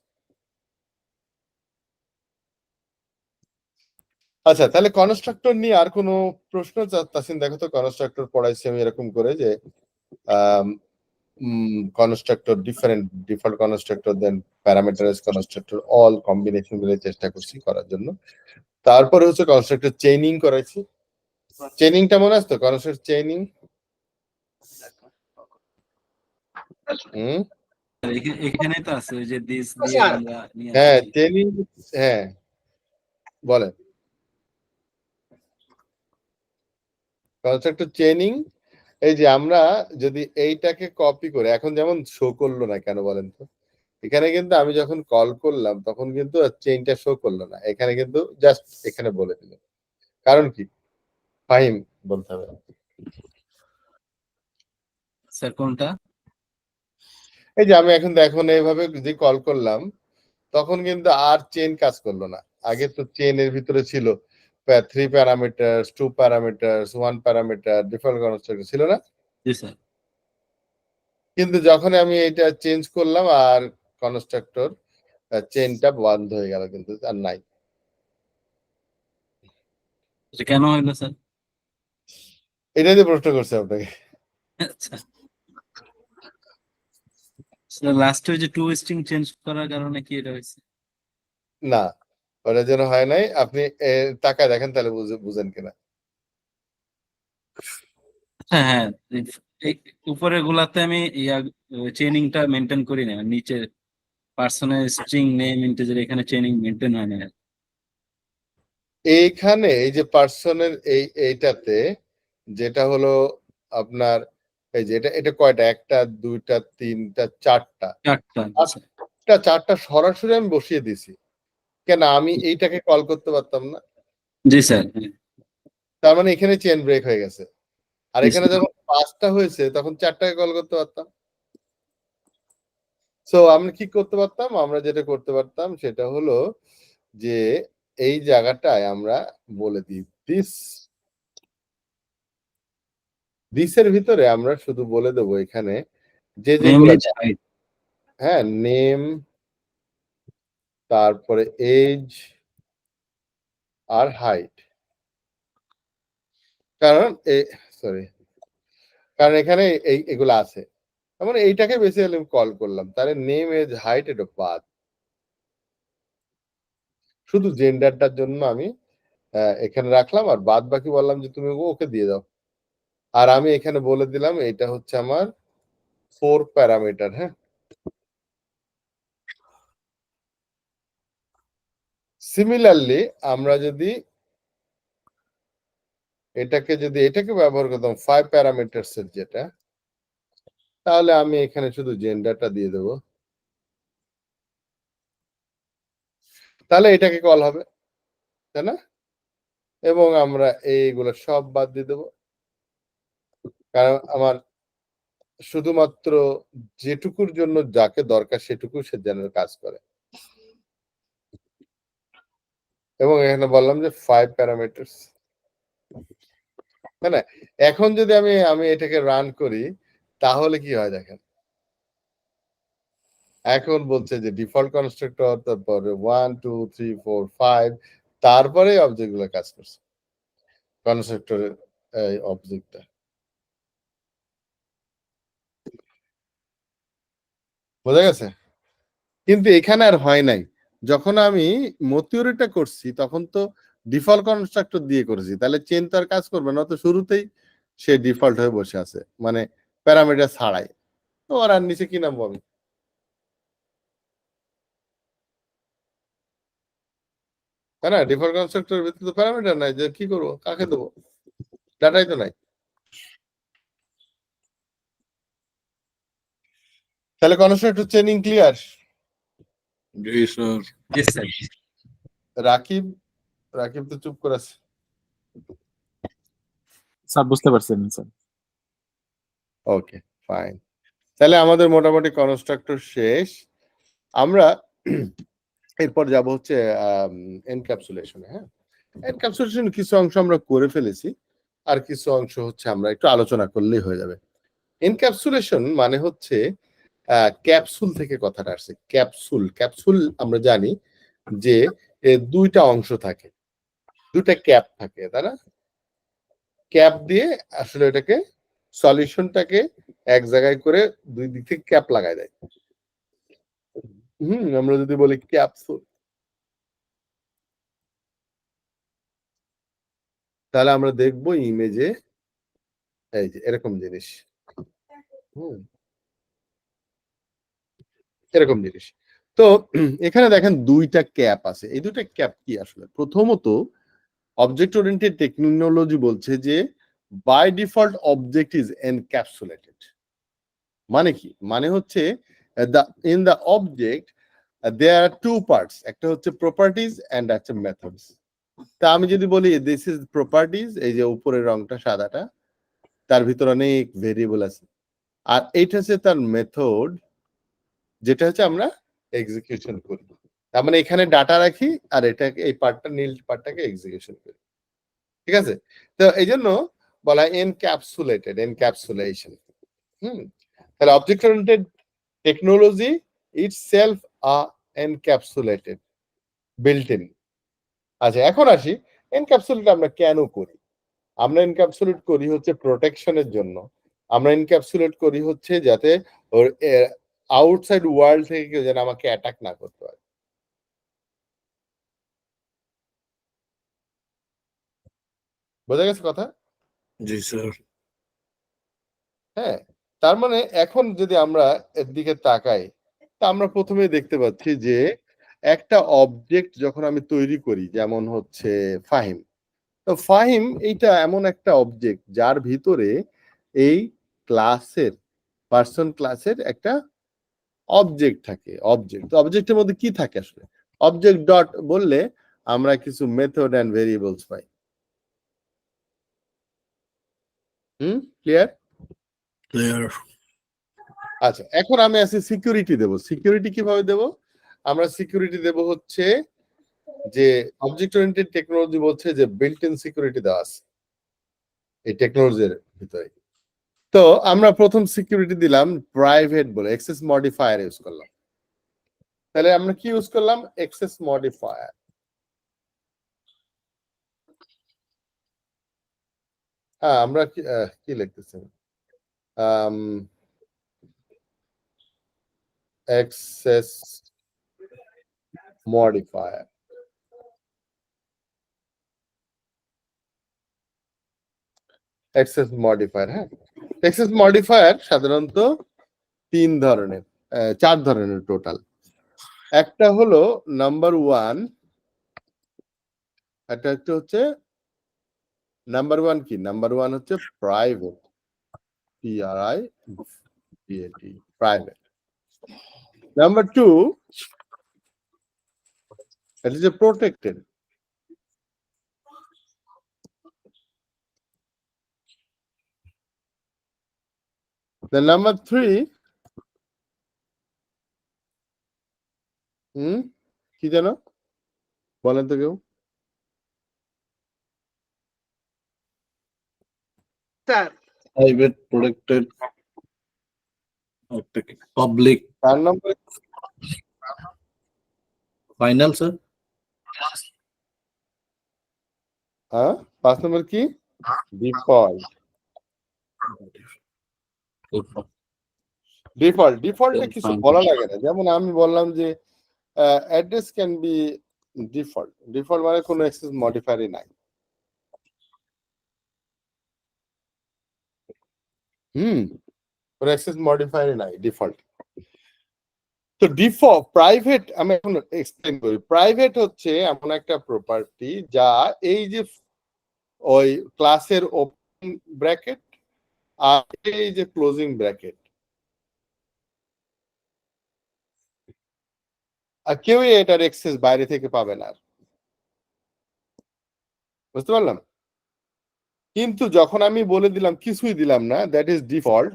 আচ্ছা তাহলে কনস্ট্রাক্টর নিয়ে আর কোনো প্রশ্ন? তাসিন দেখো তো, কনস্ট্রাক্টর পড়াইছি আমি এরকম করে যে কনস্ট্রাক্টর ডিফল্ট কনস্ট্রাক্টর, দেন প্যারামিটারাইজ কনস্ট্রাক্টর, অল কম্বিনেশন মিলে চেষ্টা করছি করার জন্য। তারপরে হচ্ছে কনস্ট্রাক্টর চেইনিং করাইছি। চেইনিংটা মনে আছে তো, কনস্ট্রাক্টর চেইনিং? এখানে তো আছে ওই যে দিস দিয়ে স্যার। আমরা নিয়ে হ্যাঁ আসছি। চেইনিং, হ্যাঁ বলেন। কনস্ট্রাক্টর চেইনিং এই যে আমরা যদি এইটাকে কপি করে, এখন যেমন শো করলো না কেন বলেন তো, এখানে কিন্তু আমি যখন কল করলাম তখন কিন্তু চেইনটা শো করলো না, এখানে কিন্তু জাস্ট এখানে বলে দিল, কারণ কি ফাহিম বলতে হবে। স্যার কোনটা? এই যে আমি এখন এইভাবে যদি কল করলাম তখন কিন্তু আর চেইন কাজ করলো না। আগে তো চেইনের ভিতরে ছিল 3 parameter, 2 parameter, 1 parameter, default constructor ছিল না? জি স্যার। কিন্তু যখন আমি এটা চেঞ্জ করলাম আর কনস্ট্রাক্টর চেইনটা বন্ধ হয়ে গেল, কিন্তু আর নাই। এটা কেন হইলো স্যার? এটাই তো প্রশ্ন করছে আপনাকে। আচ্ছা স্যার, লাস্টে ওই যে টু স্ট্রিং চেঞ্জ করার কারণে কি এটা হয়েছে? না ওটা যেন হয় নাই, আপনি টাকা দেখেন তাহলে বুঝেন কিনা। হ্যাঁ হ্যাঁ, এই উপরের গুলাতে আমি চেইনিংটা মেনটেন করি না, নিচে পার্সোনাল স্ট্রিং নেম ইন্টিজার এখানে চেইনিং মেনটেন হয় না। এইখানে এই যে পার্সনের এইটাতে যেটা হলো আপনার এই যে এটা কয়টা, 1টা 2টা 3টা 4টা, 4টা সরাসরি আমি বসিয়ে দিছি। কেন আমি এইটাকে কল করতে পারতাম না? জি স্যার। তার মানে এখানে চেইন ব্রেক হয়ে গেছে। আর জি, এখানে স্যার। যখন 5টা হয়েছে তখন 4টাকে কল করতে পারতাম। সো আমরা কি করতে পারতাম? আমরা যেটা করতে পারতাম সেটা হলো যে এই জায়গাটায় আমরা বলে দিই দিস এর ভিতরে আমরা শুধু বলে দেব এখানে যে নেম যেগুলা এজ হাইট। হ্যাঁ, নেম, তারপরে এজ আর হাইট। কারণ সরি, কারণ এখানে এগুলা আছে। তার মানে এইটাকে বেসিক্যালি আমি কল করলাম। তাহলে নেম, এজ, হাইট এটা বাদ। শুধু জেন্ডারটার জন্য আমি এখানে রাখলাম আর বাদ বাকি বললাম যে তুমি ওকে দিয়ে দাও। আর আমি এখানে বলে দিলাম এটা হচ্ছে আমার 4 প্যারামিটার। হ্যাঁ, সিমিলারলি আমরা যদি এটাকে ব্যবহার করতাম 5 প্যারামিটারস এর যেটা, তাহলে আমি এখানে শুধু জেন্ডারটা দিয়ে দেব। তাহলে এটাকে কল হবে, তাই না? এবং আমরা এইগুলো সব বাদ দিয়ে দেবো। কারণ আমার শুধুমাত্র যেটুকুর জন্য যাকে দরকার সেটুকু সে যেন কাজ করে। এবং এখানে বললাম যে 5 প্যারামিটারস, তাই না? এখন যদি আমি এটাকে রান করি তাহলে কি হয় দেখেন। এখন বলছে যে ডিফল্ট কনস্ট্রাক্টর, তারপরে 1 2 3 4 5, তারপরে অবজেক্ট গুলো কাজ করছে কনস্ট্রাক্টরের এই অবজেক্টটা। বোঝা গেছে? কিন্তু এখানে আর হয় নাই। যখন আমি মতিউরিটা করছি তখন তো ডিফল্ট কনস্ট্রাক্টর দিয়ে করেছি, তাহলে চেন তো আর কাজ করবে না, তো শুরুতেই সে ডিফল্ট হয়ে বসে আছে, মানে প্যারামিটার ছাড়াই। তো আর নিচে কি নামবো আমি? তাই না? ডিফল্ট কনস্ট্রাক্টরের ভিতরে তো প্যারামিটার নাই, যে কি করবো, কাকে দেবো, ডাটাই তো নাই। তাহলে কনস্ট্রাক্টর চেনিং ক্লিয়ার? জি স্যার। জি স্যার। রাকিব রাকিব তো চুপ করে আছে। স্যার বুঝতে পারছেন স্যার। ওকে, ফাইন। তাহলে আমাদের মোটামুটি কনস্ট্রাক্টর শেষ। আমরা এরপর যাব হচ্ছে এনক্যাপসুলেশনে। হ্যাঁ, এনক্যাপসুলেশন কিছু অংশ আমরা করে ফেলেছি, আর কিছু অংশ হচ্ছে আমরা একটু আলোচনা করলেই হয়ে যাবে। এনক্যাপসুলেশন মানে হচ্ছে ক্যাপসুল থেকে কথাটা আসছে। ক্যাপসুল আমরা জানি যে দুইটা অংশ থাকে, দুইটা ক্যাপ থাকে, তাই না? ক্যাপ দিয়ে আসলে এটাকে সলিউশনটাকে এক জায়গায় করে দুই দিক থেকে ক্যাপ লাগায় দেয়। আমরা যদি বলি ক্যাপসুল, তাহলে আমরা দেখবো ইমেজে এই যে এরকম জিনিস। এরকম জিনিস। তো এখানে দেখেন দুইটা ক্যাপ আছে। এই দুইটা ক্যাপ কি আসলে? প্রথমত অবজেক্ট ওরিয়েন্টেড টেকনোলজি বলছে যে by default object is encapsulated. মানে কি? মানে হচ্ছে in the object there are two parts, একটা হচ্ছে প্রপার্টিজ এন্ড একটা মেথডস। তা আমি যদি বলি দিস ইজ প্রপার্টিজ, এই যে উপরের রংটা সাদাটা, তার ভিতরে অনেক ভেরিয়েবল আছে। আর এইটা হচ্ছে তার মেথড, যেটা হচ্ছে আমরা এক্সিকিউশন করি। তার মানে এখানে ডাটা রাখি আর এটাকে এই পার্টটা নীল পার্টটাকে এক্সিকিউশন করি। ঠিক আছে? তো এই জন্য বলা হয় এনক্যাপসুলেশন। তাহলে object oriented technology itself a encapsulated built in. আচ্ছা, এখন আসি এনক্যাপসুলেট আমরা কেন করি? আমরা এনক্যাপসুলেট করি হচ্ছে প্রোটেকশনের জন্য। আমরা এনক্যাপসুলেট করি হচ্ছে যাতে ওর আউটসাইড ওয়ার্ল্ড থেকে কেউ যেন আমাকে অ্যাটাক না করতে পারে। বোঝা গেছে কথা? জি স্যার। হ্যাঁ, তার মানে এখন যদি আমরা এর দিকে তাকাই, তা আমরা প্রথমেই দেখতে পাচ্ছি যে একটা অবজেক্ট যখন আমি তৈরি করি, যেমন হচ্ছে ফাহিম, তো ফাহিম এইটা এমন একটা অবজেক্ট যার ভিতরে এই ক্লাসের পার্সন ক্লাসের একটা অবজেক্ট থাকে। অবজেক্ট, তো অবজেক্টের মধ্যে কি থাকে আসলে? অবজেক্ট ডট বললে আমরা কিছু মেথড এন্ড ভেরিয়েবলস পাই। ক্লিয়ার? ক্লিয়ার। আচ্ছা, এখন আমি আছি সিকিউরিটি দেব। সিকিউরিটি কিভাবে দেব? আমরা সিকিউরিটি দেব হচ্ছে যে অবজেক্ট ওরিয়েন্টেড টেকনোলজি বলছে যে বিল্ট ইন সিকিউরিটি দেওয়া আছে এই টেকনোলজির ভিতরে। তো আমরা প্রথম সিকিউরিটি দিলাম প্রাইভেট বলে, এক্সেস মডিফায়ার ইউজ করলাম। তাহলে আমরা কি ইউজ করলাম? Access modifier. হ্যাঁ, আমরা কি লিখতেছি? Access modifier. এক্সেস মডিফায়ার, হ্যাঁ। এক্সেস মডিফায়ার সাধারণত 4 ধরনের টোটাল। একটা হলো নাম্বার 1, এটা হচ্ছে নাম্বার 1 কি? নাম্বার 1 হচ্ছে প্রাইভেট, PRIVAT, প্রাইভেট। নাম্বার 2, এটা হচ্ছে প্রোটেক্টেড। Then number 3, কি জানো? বলেন তো কেউ? স্যার প্রাইভেট, প্রোটেক্টেড, পাবলিক, 4 নম্বর ফাইনাল স্যার। হ্যাঁ, 5 নম্বর কি? ডিফল্ট। ডিফল্টে কিছু বলা লাগে না। যেমন আমি বললাম যে address can be default. Default মানে কোনো এক্সেস মডিফায়ারই নাই। কোনো এক্সেস মডিফায়ারই নাই, ডিফল্ট। তো ডিফল্ট প্রাইভেট আমি এখন এক্সপ্লেইন করি। প্রাইভেট হচ্ছে এমন একটা প্রপার্টি যা এই যে ওই ক্লাসের ওপেন ব্র্যাকেট আর এই যে ক্লোজিং ব্র্যাকেট, আর কেউই এটার এক্সেস বাইরে থেকে পাবে না। বুঝতে পারলাম? কিন্তু যখন আমি বলে দিলাম কিছুই দিলাম না, দ্যাট ইজ ডিফল্ট,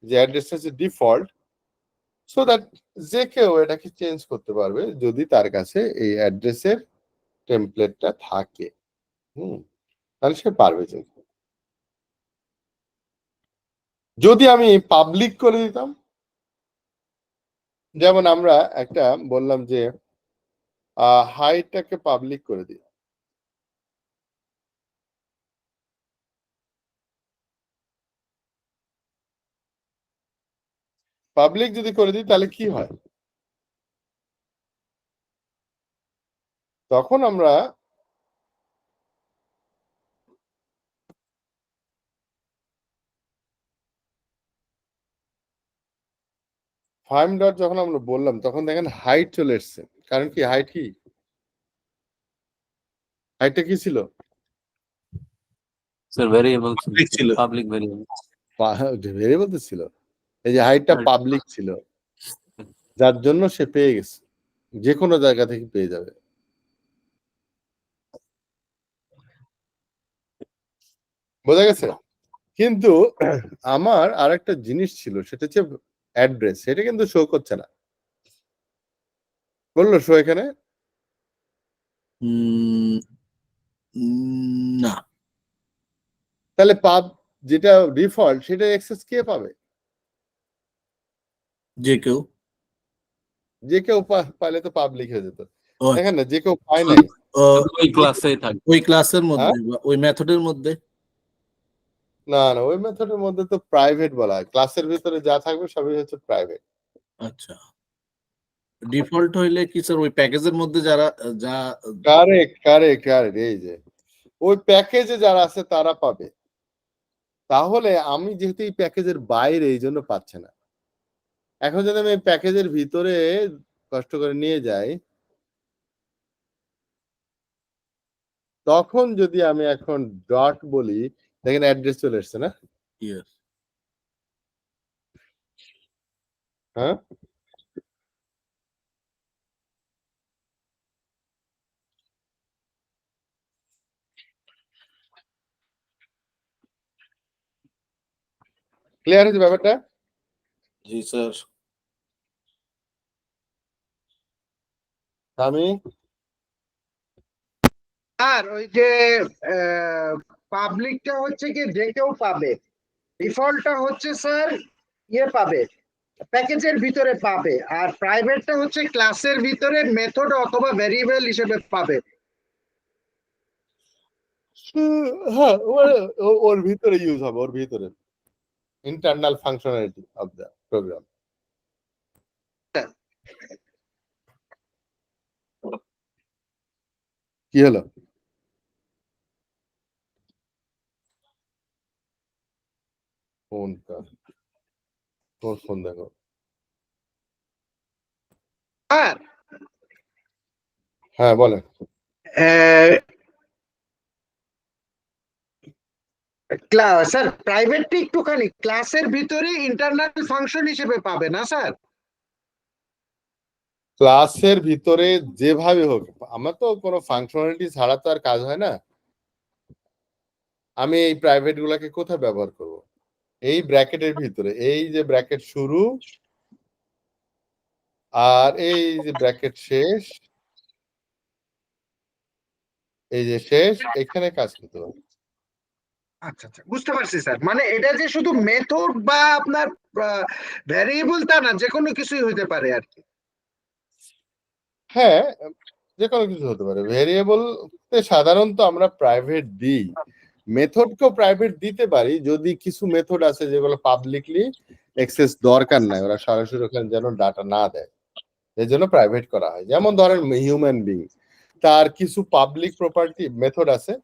যে অ্যাড্রেসটা হচ্ছে ডিফল্ট, সো দ্যাট যে কেউ এটাকে চেঞ্জ করতে পারবে যদি তার কাছে এই অ্যাড্রেসের টেমপ্লেটটা থাকে। তাহলে সে পারবে চেঞ্জ। যদি আমি পাবলিক করে দিতাম, যেমন আমরা একটা বললাম যে হাইটটাকে পাবলিক করে দিই, পাবলিক যদি করে দিই তাহলে কি হয়? তখন আমরা ফার্ম ডট যখন আমরা বললাম তখন দেখেন হাইট চলে এসছে। কারণ কি? হাইট কি? হাইটটা কি ছিল? স্যার ভেরিয়েবল ছিল। Public variable. ভেরিয়েবল তো ছিল। এই যে হাইটটা পাবলিক ছিল, যার জন্য সে পেয়ে গেছে, যে কোনো জায়গা থেকে পেয়ে যাবে। বোঝা গেছে? কিন্তু আমার আরেকটা জিনিস ছিল, সেটা হচ্ছে অ্যাড্রেস। সেটা কিন্তু শো করছে না। বললো শো এখানে? না। তাহলে যেটা ডিফল্ট সেটা অ্যাক্সেস কে পাবে? যে কেউ। যে কেউ পাইলে তো পাবলিক হয়ে যেত। ও আচ্ছা। দেখেন না, যে কেউ পায় নাই। ওই ক্লাসেই থাকবে, ওই ক্লাসের মধ্যে হ্যাঁ? বা ওই মেথডের মধ্যে। না, ওই মেথডের মধ্যে তো প্রাইভেট বলা হয়। ক্লাসের ভিতরে যা থাকবে সবই হচ্ছে প্রাইভেট। আচ্ছা, ডিফল্ট হইলে কি স্যার ওই প্যাকেজের মধ্যে যারা যা কারেক্ট। এই যে ওই প্যাকেজে যারা আছে তারা পাবে। তাহলে আমি যেহেতু এই প্যাকেজের বাইরে, এই জন্য পাচ্ছে না। এখন যদি আমি প্যাকেজের ভিতরে কষ্ট করে নিয়ে যাই, তখন যদি আমি এখন ডট বলি, দেখেন অ্যাড্রেস চলে এসছে না? Yes. হ্যাঁ, ক্লিয়ার হয়েছে ব্যাপারটা? জি স্যার। আমি আর ওই যে পাবলিকটা হচ্ছে কি যে কেউ পাবে, ডিফল্টটা হচ্ছে স্যার ইয়ে পাবে, প্যাকেজের ভিতরে পাবে, আর প্রাইভেটটা হচ্ছে ক্লাসের ভিতরে মেথড অথবা ভেরিয়েবল হিসেবে পাবে। হ্যাঁ, ওর ভিতরে ইউজ হবে, ওর ভিতরে internal functionality of the program. কি হলো? ফোনটা, তোর ফোন দেখো। আর হ্যাঁ বলেন। স্যার প্রাইভেটটা একটুখানি ক্লাসের ভিতরে ইন্টারনাল ফাংশন হিসেবে পাবে না স্যার? ক্লাসের ভিতরে যেভাবে হোক, আমার তো কোনো ফাংশনালিটি ছাড়া তো আর কাজ হয় না। আমি এই প্রাইভেট গুলাকে কোথায় ব্যবহার করব? এই ব্র্যাকেটের ভিতরে, এই যে ব্র্যাকেট শুরু আর এই যে ব্র্যাকেট শেষ, এই যে শেষ, এখানে কাজ করতে হবে। আচ্ছা আচ্ছা, বুঝতে পারছি স্যার। মানে এটা যে শুধু মেথড বা আপনার ভ্যারিয়েবল তা না, যে কোনো কিছুই হতে পারে আর কি। হ্যাঁ, যে কোনো কিছু হতে পারে। ভেরিয়েবল সাধারণত আমরা প্রাইভেট দিই, মেথডকেও প্রাইভেট দিতে পারি যদি কিছু মেথড আছে যেগুলো পাবলিকলি অ্যাক্সেস দরকার নাই, ওরা সরাসরি ওখানে যেন ডাটা না দেয়, এর জন্য প্রাইভেট করা হয়। যেমন ধরেন হিউম্যান বিং, তার কিছু পাবলিক প্রপার্টি মেথড আছে,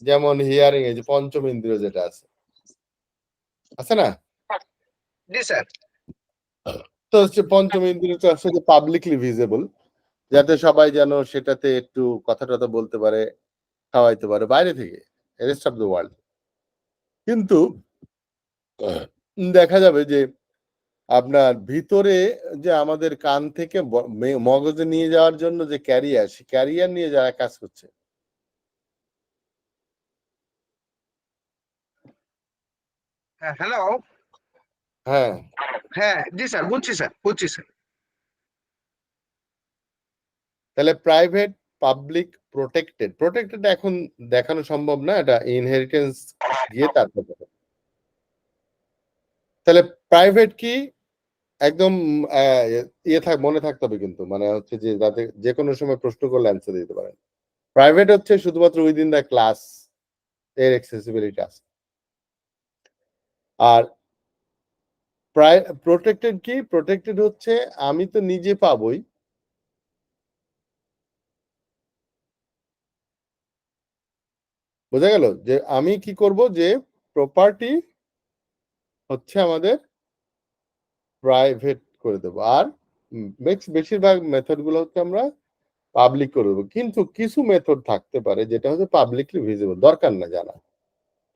যেমন হিয়ারিং, এই যে পঞ্চম ইন্দ্রিয় যেটা আছে না? জি স্যার। তো হচ্ছে পঞ্চম ইন্দ্রিয় তো আসলে পাবলিকলি ভিজিবল, যাতে সবাই যেন সেটাতে একটু কথা টথা বলতে পারে, খাওয়াইতে পারে বাইরে থেকে, রেস্ট অফ দ্য ওয়ার্ল্ড। কিন্তু দেখা যাবে যে আপনার ভিতরে যে আমাদের কান থেকে মগজে নিয়ে যাওয়ার জন্য যে ক্যারিয়ার, সে ক্যারিয়ার নিয়ে যারা কাজ করছে, হ্যাঁ হ্যালো। হ্যাঁ, হ্যাঁ জি স্যার, বুঝছি স্যার, বুঝছি স্যার। তাহলে প্রাইভেট, পাবলিক, প্রোটেক্টেড। প্রোটেক্টেড এখন দেখানো সম্ভব না, এটা ইনহেরিটেন্স গিয়ে তারপর হবে। তাহলে প্রাইভেট কি একদম মনে থাকতে হবে কিন্তু, মানে হচ্ছে যে যাতে যে কোনো সময় প্রশ্ন করলে অ্যান্সার দিতে পারেন। প্রাইভেট হচ্ছে শুধুমাত্র উইদিন দ্য ক্লাস এর অ্যাক্সেসিবিলিটি আছে। আর প্রোটেক্টেড কি? প্রোটেক্টেড হচ্ছে আমি তো নিজে পাবোই, বোঝা গেল? যে আমি কি করব, যে প্রপার্টি হচ্ছে আমাদের প্রাইভেট করে দেব, আর বেশিরভাগ মেথড গুলো হচ্ছে আমরা পাবলিক করে দেবো। কিন্তু কিছু মেথড থাকতে পারে যেটা হচ্ছে পাবলিকলি ভিজিবল, দরকার না জানা।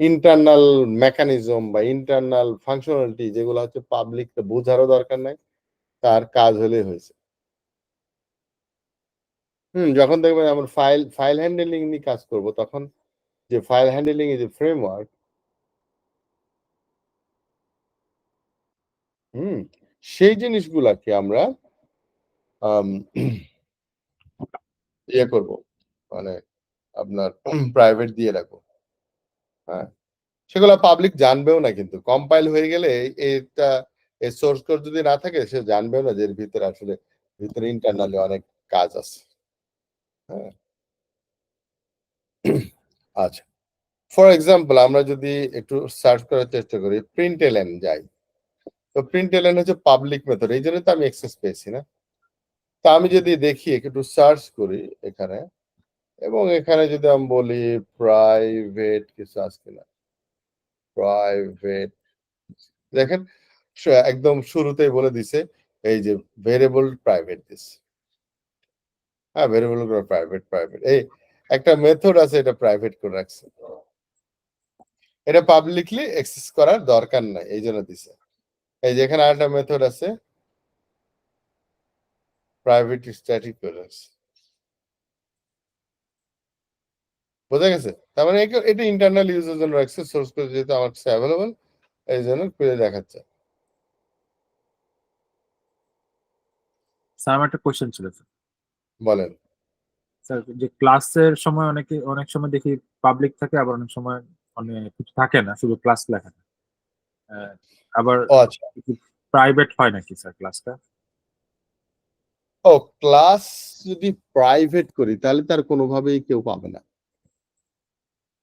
ইন্টারনাল মেকানিজম বা ইন্টারনাল ফাংশনালিটি যেগুলো হচ্ছে পাবলিক বোঝারও দরকার নাই, তার কাজ হলেই হয়েছে। যখন দেখবেন আমরা ফাইল হ্যান্ডেলিং নিয়ে কাজ করব, তখন যে ফাইল হ্যান্ডেলিং এর যে ফ্রেমওয়ার্ক, সেই জিনিসগুলাকে আমরা ইয়ে করব, মানে আপনার প্রাইভেট দিয়ে রাখবো। হ্যাঁ, সেগুলো পাবলিক জানবেও না, কিন্তু কম্পাইল হয়ে গেলে এটা এই সোর্স কোড যদি না থাকে সে জানবেও না যে এর ভিতরে আসলে ভিতরে ইন্টারনালি অনেক কাজ আছে। হ্যাঁ, আচ্ছা, ফর এক্সাম্পল আমরা যদি একটু সার্চ করার চেষ্টা করি, প্রিন্টএলএন যাই, তো প্রিন্টএলএন হচ্ছে পাবলিক মেথড, এই জন্য তো আমি অ্যাক্সেস পেয়েছি না। তা আমি যদি দেখি একটু সার্চ করি এখানে, এবং এখানে যদি আমি বলি প্রাইভেট কিছু আছে কিনা, প্রাইভেট, দেখেন একদম শুরুতেই বলে দিছে এই যে ভেরিয়েবল প্রাইভেট দিস। হ্যাঁ, ভেরিয়েবল প্রাইভেট এই একটা মেথড আছে, এটা প্রাইভেট করে রাখছে, এটা পাবলিকলি অ্যাক্সেস করার দরকার নাই, এই জন্য দিছে। এই যে এখানে আরেকটা মেথড আছে, প্রাইভেট স্ট্যাটিক করে রাখছে। বোঝা গেছে? তার মানে এটা ইন্টারনাল ইউজের জন্য রাখছে, সোর্স কোড যেহেতু আমার কাছে অ্যাভেলেবল, এই জন্য খুলে দেখাচ্ছে। স্যার আমার একটা কোশ্চেন ছিল স্যার। বলেন। স্যার যে ক্লাসের সময় অনেক সময় দেখি পাবলিক থাকে, আবার অনেক সময় অনেক কিছু থাকে না, শুধু ক্লাস লেখা থাকে। আবার ও আচ্ছা, প্রাইভেট হয় নাকি স্যার ক্লাসটা? ও ক্লাস যদি প্রাইভেট করি তাহলে তার কোনোভাবেই কেউ পাবে না।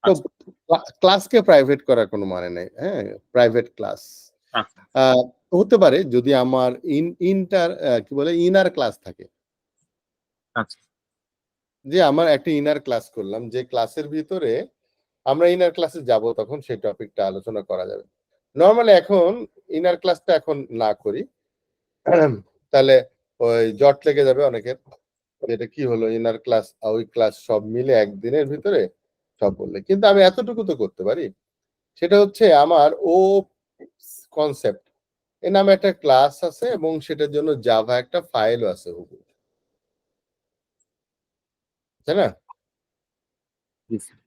তো ক্লাসকে প্রাইভেট করার কোনো মানে নেই। হ্যাঁ, প্রাইভেট ক্লাস আচ্ছা হতে পারে যদি আমার কি বলে ইনার ক্লাস থাকে, আচ্ছা যে আমার একটা ইনার ক্লাস করলাম, যে ক্লাসের ভিতরে আমরা ইনার ক্লাসে যাব, তখন সেই টপিকটা আলোচনা করা যাবে। নর্মালি এখন ইনার ক্লাসটা এখন না করি, তাহলে ওই জট লেগে যাবে অনেকের, এটা কি হলো ইনার ক্লাস ওই ক্লাস সব মিলে একদিনের ভিতরে সব বললে। কিন্তু আমি এতটুকু তো করতে পারি, সেটা হচ্ছে আমার ও কনসেপ্ট এর নামে একটা ক্লাস আছে, এবং সেটার জন্য জাভা একটা ফাইলও আছে, তাই না? জি স্যার।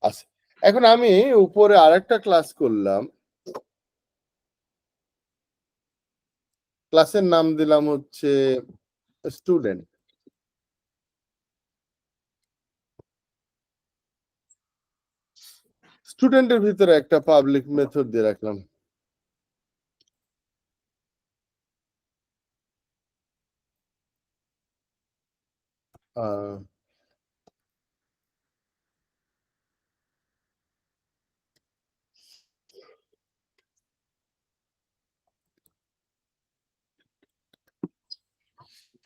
আছে। এখন আমি উপরে আরেকটা ক্লাস করলাম, ক্লাসের নাম দিলাম হচ্ছে স্টুডেন্ট। স্টুডেন্টের ভিতরে একটা পাবলিক মেথড দিয়ে রাখলাম।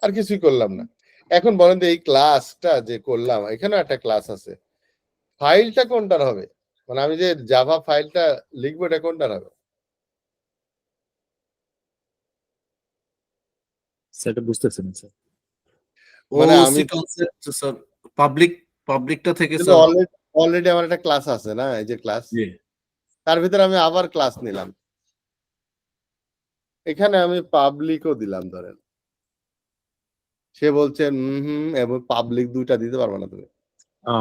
আর কিছুই করলাম না। এখন বলেন তো এই ক্লাসটা যে করলাম, এখানে একটা ক্লাস আছে, ফাইলটা কোনটার হবে? মানে আমি যে জাভা ফাইলটা লিখবো এটা কোনটার হবে? স্যার এটা বুঝতেছেন স্যার। মানে মানে আমি আমি কনসেপ্ট স্যার, পাবলিকটা থেকে কিন্তু স্যার। অলরেডি আমার একটা ক্লাস আছে না, এই যে ক্লাস, জি তার ভিতরে আমি আবার ক্লাস নিলাম, এখানে আমি পাবলিকও দিলাম ধরেন, সে বলছে এবং পাবলিক দুইটা দিতে পারবে না তুমি। ও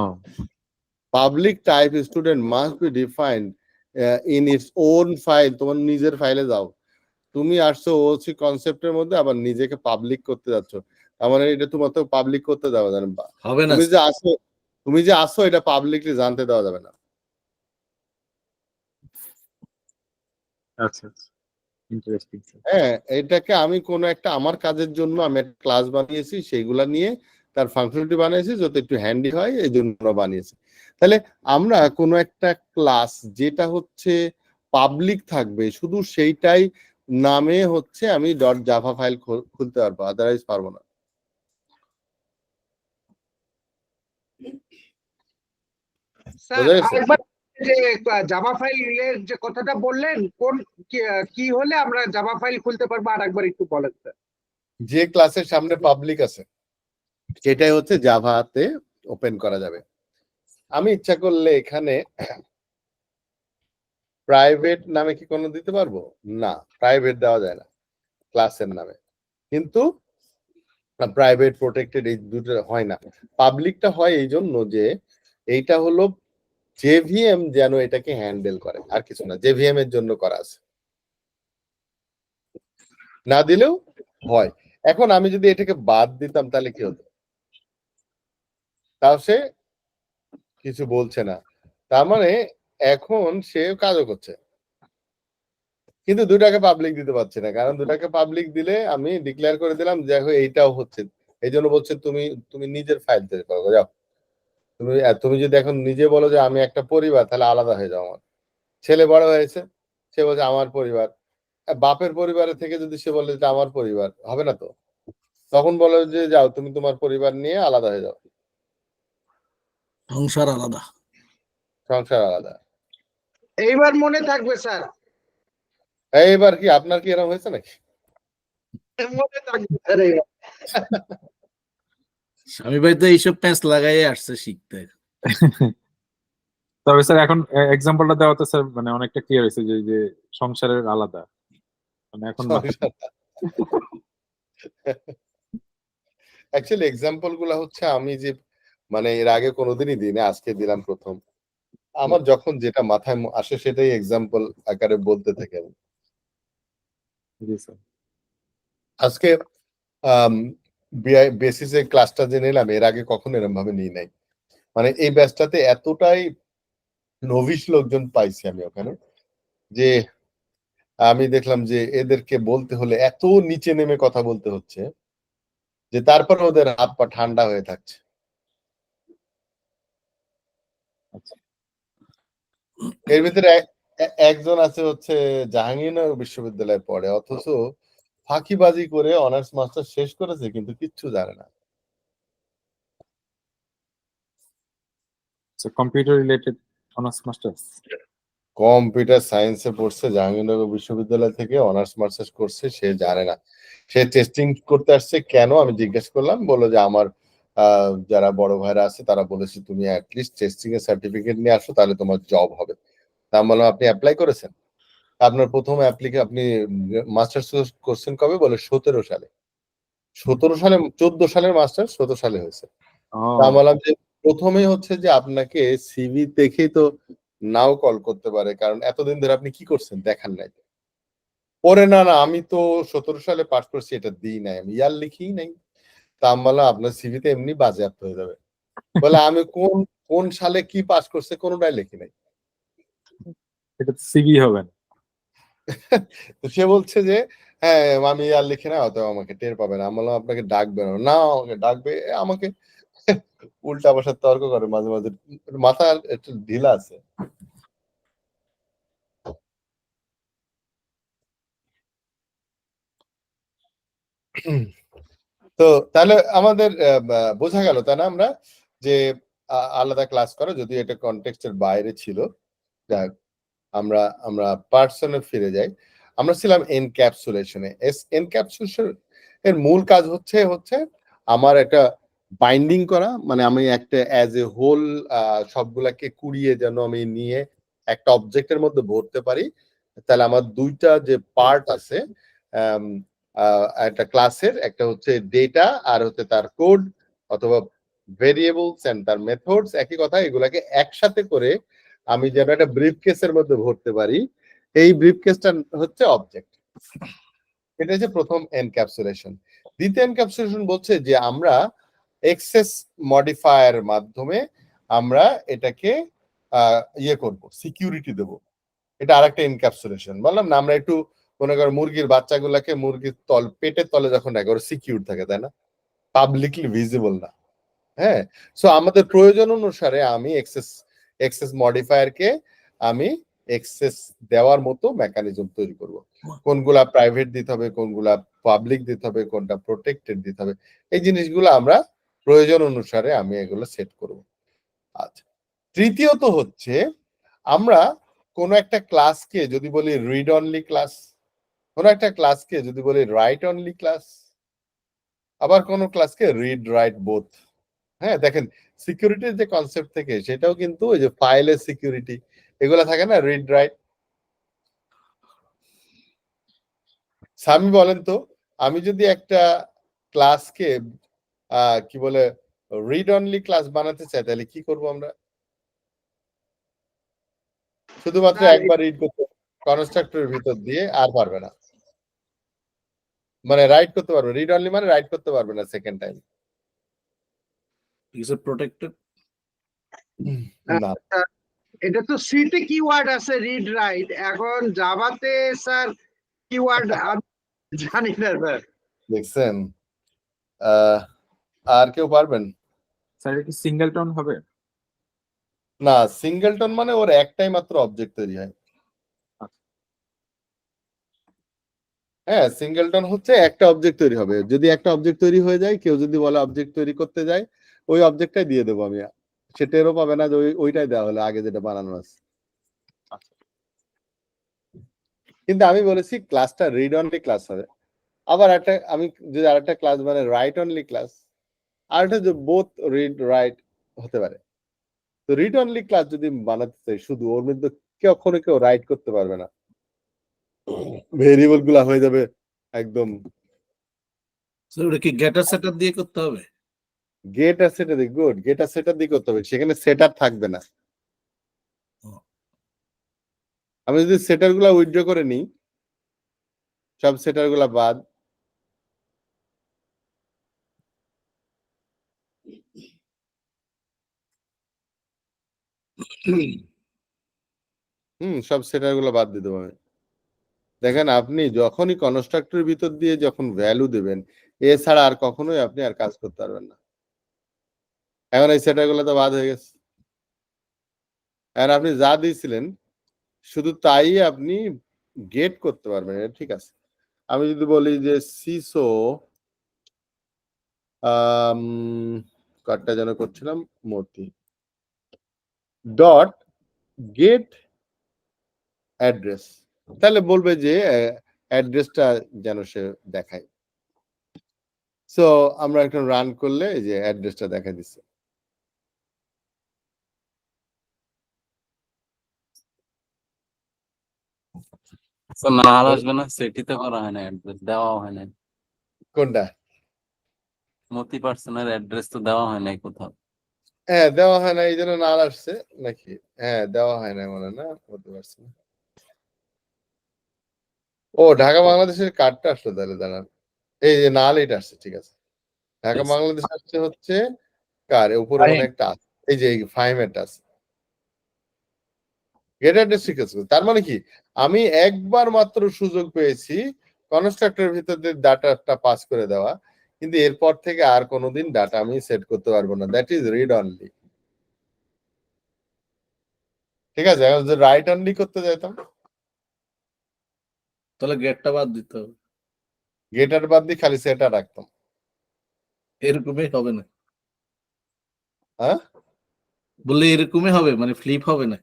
public type student must be defined in its own file. তোমার নিজের ফাইলে যাও, তুমি আসছো ওসি কনসেপ্টের মধ্যে আবার নিজেকে পাবলিক করতে যাচ্ছ, তার মানে এটা তোমার তো পাবলিক করতে দেওয়া যাবে না। হবে না তুমি যে আসো এটা পাবলিকলি জানতে দেওয়া যাবে না। আচ্ছা আচ্ছা, ইন্টারেস্টিং স্যার। হ্যাঁ, এটাকে আমি কোনো একটা আমার কাজের জন্য আমি একটা ক্লাস বানিয়েছি, সেইগুলা নিয়ে তার ফাংশনালিটি বানিয়েছি যাতে একটু হ্যান্ডি হয়, এই জন্য বানিয়েছি। তাহলে আমরা কোনো একটা ক্লাস যেটা হচ্ছে পাবলিক থাকবে, শুধু সেইটাই নামে হচ্ছে আমি ডট জাভা ফাইল খুলতে পারবো, আদারওয়াইজ পারবো না। স্যার বোঝা গেছে? আরেকবার যে জাভা ফাইলের যে কথাটা বললেন, কোন কি হলে আমরা জাভা ফাইল খুলতে পারবো, আরেকবার একটু বলেন স্যার। যে ক্লাসের সামনে পাবলিক আছে সেটাই হচ্ছে জাভাতে ওপেন করা যাবে। আমি ইচ্ছা করলে এখানে প্রাইভেট নামে কি কোনো দিতে পারবো? না, প্রাইভেট দেওয়া যায় না ক্লাসের নামে, কিন্তু প্রাইভেট প্রোটেক্টেড এই দুটো হয় না। পাবলিকটা হয় এই জন্য যে এইটা হলো জেভিএম যেন এটাকে হ্যান্ডেল করে, আর কিছু না, জেভিএম এর জন্য করা আছে, না দিলেও হয়। এখন আমি যদি এটাকে বাদ দিতাম তাহলে কি হতো? তাও সে কিছু বলছে না, তার মানে এখন সে কাজও করছে, কিন্তু দুটাকে পাবলিক দিতে পারছে না, কারণ দুটাকে পাবলিক দিলে আমি ডিক্লেয়ার করে দিলাম দেখো এইটাও হচ্ছে, এই জন্য বলছে তুমি তুমি নিজের ফাইল তৈরি করো, যাও। তুমি যদি এখন নিজে বলো যে আমি একটা পরিবার, তাহলে আলাদা হয়ে যাও। আমার ছেলে বড় হয়েছে, সে বলছে আমার পরিবার, বাপের পরিবারের থেকে যদি সে বলে যে আমার পরিবার, হবে না তো, তখন বলে যে যাও তুমি তোমার পরিবার নিয়ে আলাদা হয়ে যাও, সংসার আলাদা। সংসার আলাদা। এইবার মনে থাকবে স্যার, এইবার কি আপনার কি এরকম হয়েছে নাকি? মনে থাকবে স্যার এইবার। স্বামী ভাই তো এইসব প্যাঁচ লাগাই আসছে শিখতে। তবে স্যার এখন এক্সাম্পলটা দেওয়াতে স্যার মানে অনেকটা ক্লিয়ার হয়েছে যে যে সংসারের আলাদা মানে এখন মাথায় অ্যাকচুয়ালি এক্সাম্পল গুলা হচ্ছে আমি যে মানে এর আগে কোনোদিনই দিই না, আজকে দিলাম প্রথম। আমার যখন যেটা মাথায় আসে সেটাই এক্সাম্পল আকারে বলতে থাকি আমি। জি স্যার। আজকে বেসিসে ক্লাসটা যে নিলাম এর আগে কখনো এরকম ভাবে নিই নাই। মানে এই ব্যাচটাতে এতটাই নভিশ লোকজন পাইছি আমি ওখানে, যে আমি দেখলাম যে এদেরকে বলতে হলে এত নিচে নেমে কথা বলতে হচ্ছে যে তারপরে ওদের হাত পা ঠান্ডা হয়ে থাকছে। আচ্ছা এর ভিতরে একজন আছে হচ্ছে জাহাঙ্গীরনগর বিশ্ববিদ্যালয়ে পড়ে, অথচ ফাঁকিবাজি করে অনার্স মাস্টার শেষ করেছে কিন্তু কিচ্ছু জানে না। Computer related honours masters. Computer সায়েন্সে পড়ছে, জাহাঙ্গীরনগর বিশ্ববিদ্যালয় থেকে অনার্স মাস্টার্স করছে, সে জানে না। সে টেস্টিং করতে আসছে কেন আমি জিজ্ঞেস করলাম, বললো যে আমার যারা বড় ভাইরা আছে তারা বলেছে তুমি অ্যাটলিস্ট টেস্টিং এর সার্টিফিকেট নিয়ে আসো তাহলে তোমার জব হবে। তা আমি বললাম আপনি অ্যাপ্লাই করেছেন? আপনার প্রথম আপনি মাস্টার্স করছেন কবে? বলে 17 সালে। 17 সালে 14 সালের মাস্টার 17 সালে হয়েছে। তা আমি বললাম যে প্রথমেই হচ্ছে যে আপনাকে সিভি দেখেই তো নাও কল করতে পারে, কারণ এতদিন ধরে আপনি কি করছেন দেখান নাই। পরে না না আমি তো 17 সালে পাস করছি এটা দিই নাই, আমি ইয়ার লিখিই নাই। তা আমি বললাম আপনার সিভিতে এমনি বাজেয়াপ্ত হয়ে যাবে। বলে আমি কোন কোন সালে কি পাস করছে কোনোটাই লিখি নাই। এটা তো সিভি হবে না। তো সে বলছে যে হ্যাঁ আমি আর লিখি না, হয়তো আমাকে টের পাবে না। আমি বললাম আপনাকে ডাকবে না। না আমাকে ডাকবে, আমাকে উল্টা বসার তর্ক করে মাঝে মাঝে, মাথা একটু ঢিলা আছে। তো তাহলে আমাদের বোঝা গেল তাই না আমরা যে আলাদা ক্লাস করা, যদি এটা কনটেক্সটের বাইরে ছিল। যাক আমরা আমরা পার্সনে ফিরে যাই। আমরা ছিলাম এনক্যাপসুলেশনে। এনক্যাপসুলেশন এর মূল কাজ হচ্ছে হচ্ছে আমার একটা বাইন্ডিং করা, মানে আমি একটা অ্যাজ এ হোল সবগুলাকে কুড়িয়ে যেন আমি নিয়ে একটা অবজেক্টের মধ্যে ভরতে পারি। তাহলে আমার দুইটা যে পার্ট আছে একটা ক্লাসের, একটা হচ্ছে ডেটা আর হচ্ছে তার কোড অথবা ভেরিয়েবলস এন্ড তার মেথডস, একই কথা, এগুলাকে একসাথে করে আমি যেন একটা ব্রিফকেসের মধ্যে ভরতে পারি। এই ব্রিফকেসটা হচ্ছে অবজেক্ট। এটা হচ্ছে প্রথম এনক্যাপসুলেশন। দ্বিতীয় এনক্যাপসুলেশন বলছে যে আমরা এক্সেস মডিফায়ার মাধ্যমে আমরা এটাকে ইয়ে করব, সিকিউরিটি দেব। এটা আরেকটা এনক্যাপসুলেশন। বললাম না আমরা একটু মনে কর মুরগির বাচ্চাগুলাকে মুরগির পেটের তলে যখন রাখে ওরা সিকিউর থাকে তাই না, পাবলিকলি ভিজিবল না। হ্যাঁ, সো আমাদের প্রয়োজন অনুসারে আমি এক্সেস মডিফায়ারকে আমি এক্সেস দেওয়ার মতো মেকানিজম তৈরি করব। কোনগুলা প্রাইভেট দিতে হবে, কোনগুলা পাবলিক দিতে হবে, কোনটা প্রোটেক্টেড দিতে হবে, এই জিনিসগুলো আমরা প্রয়োজন অনুসারে আমি এগুলো সেট করব। আচ্ছা, তৃতীয়ত হচ্ছে আমরা কোন একটা ক্লাসকে যদি বলি রিড অনলি ক্লাস, কোন একটা ক্লাসকে যদি বলি রাইট অনলি ক্লাস, আবার কোন ক্লাসকে রিড রাইট বোথ। হ্যাঁ দেখেন সিকিউরিটির যে কনসেপ্ট থেকে সেটাও কিন্তু ওই যে ফাইলের সিকিউরিটি এগুলো থাকে না, রিড রাইট। সামি বলেন তো, আমি যদি একটা ক্লাসকে কি বলে রিড অনলি ক্লাস বানাতে চাই তাহলে কি করব আমরা? শুধুমাত্র একবার রিড করতে কনস্ট্রাক্টরের ভিতর দিয়ে, আর পারবে না, মানে রাইট করতে পারবে। রিড অনলি মানে রাইট করতে পারবে না second time. Is it protected? না, এটা তো সিতে কিওয়ার্ড আছে রিড রাইট, এখন জাভাতে স্যার কিওয়ার্ড জানি না স্যার। দেখছেন? আর কেউ পারবেন? স্যার এটা কি সিঙ্গেলটন হবে? না, সিঙ্গেলটন মানে ওর একটাই মাত্র অবজেক্ট তৈরি হয়। হ্যাঁ, সিঙ্গেলটন হচ্ছে একটা অবজেক্ট তৈরি হবে। যদি একটা অবজেক্ট তৈরি হয়ে যায়, কেউ যদি বলে অবজেক্ট তৈরি করতে যায়, ওই অবজেক্টটাই দিয়ে দেবো আমি। সে টেরও পাবে না যে ওইটাই দেওয়া হলো আগে যেটা বানানো আছে। কিন্তু আমি বলেছি ক্লাসটা রিড অনলি ক্লাস হবে। আবার একটা আমি যদি আরেকটা ক্লাস মানে রাইট অনলি ক্লাস, আর এটা যে বোথ রিড রাইট হতে পারে। তো রিড অনলি ক্লাস যদি বানাতে চাই শুধু ওর মধ্যে কখনো কেউ রাইট করতে পারবে না, ভেরিয়েবল গুলা হয়ে যাবে একদম So, ওটা কি গেটার সেটার দিয়ে করতে হবে? গেট আর সেটার দিয়ে গুড, গেট আর সেটার দিয়ে করতে হবে, সেখানে সেটার থাকবে না। আমি যদি সেটার গুলা উইথড্র করে নিই, সব সেটার গুলা বাদ, সব সেটার গুলো বাদ দিয়ে দেবো আমি। দেখেন আপনি যখনই কনস্ট্রাক্টরের ভিতর দিয়ে যখন ভ্যালু দেবেন, এছাড়া আর কখনোই আপনি আর কাজ করতে পারবেন না। এখন এই সেটার গুলো তো বাদ হয়ে গেছে, এখন আপনি যা দিয়েছিলেন শুধু তাই আপনি গেট করতে পারবেন, এটা ঠিক আছে। আমি যদি বলি যে সিসো কার্ডটা যেন করছিলাম মতি ডট গেট অ্যাড্রেস, তাহলে বলবে যে অ্যাড্রেসটা যেন সে দেখায়। সো আমরা একটা রান করলে এই যে অ্যাড্রেসটা দেখা দিচ্ছে। নাল আসবে না, সেটিতে করা হয় না, অ্যাড্রেস দেওয়া হয় না। কোনটা? মতি পার্সনের অ্যাড্রেস তো দেওয়া হয় নাই কোথাও। হ্যাঁ দেওয়া হয় না, এই জন্য নাল আসছে নাকি? হ্যাঁ দেওয়া হয় না মনে না, বলতে পারছি না। ও ঢাকা বাংলাদেশের কার্ডটা আসলো তাহলে দাঁড়ান, এই যে নাল এটা আসছে, ঠিক আছে। ঢাকা বাংলাদেশ আসছে হচ্ছে কার উপরে মনে একটা আছে, এই যে ফাইমেরটা আছে, গেট অ্যাড্রেস ঠিক আছে। তার মানে কি আমি একবার মাত্র সুযোগ পেয়েছি কনস্ট্রাক্টরের ভিতর দিয়ে ডাটাটা পাস করে দেওয়া, কিন্তু এরপর থেকে আর কোনোদিন ডাটা আমি সেট করতে পারবো না, দ্যাট ইজ রিড অনলি। ঠিক আছে, এখন যদি রাইট অনলি করতে যাইতাম, তাহলে গেটটা বাদ দিতে হবে, গেটার বাদ দিয়ে খালি সেটা রাখতাম। এরকমই হবে না? হ্যাঁ বললে এরকমই হবে, মানে ফ্লিপ হবে না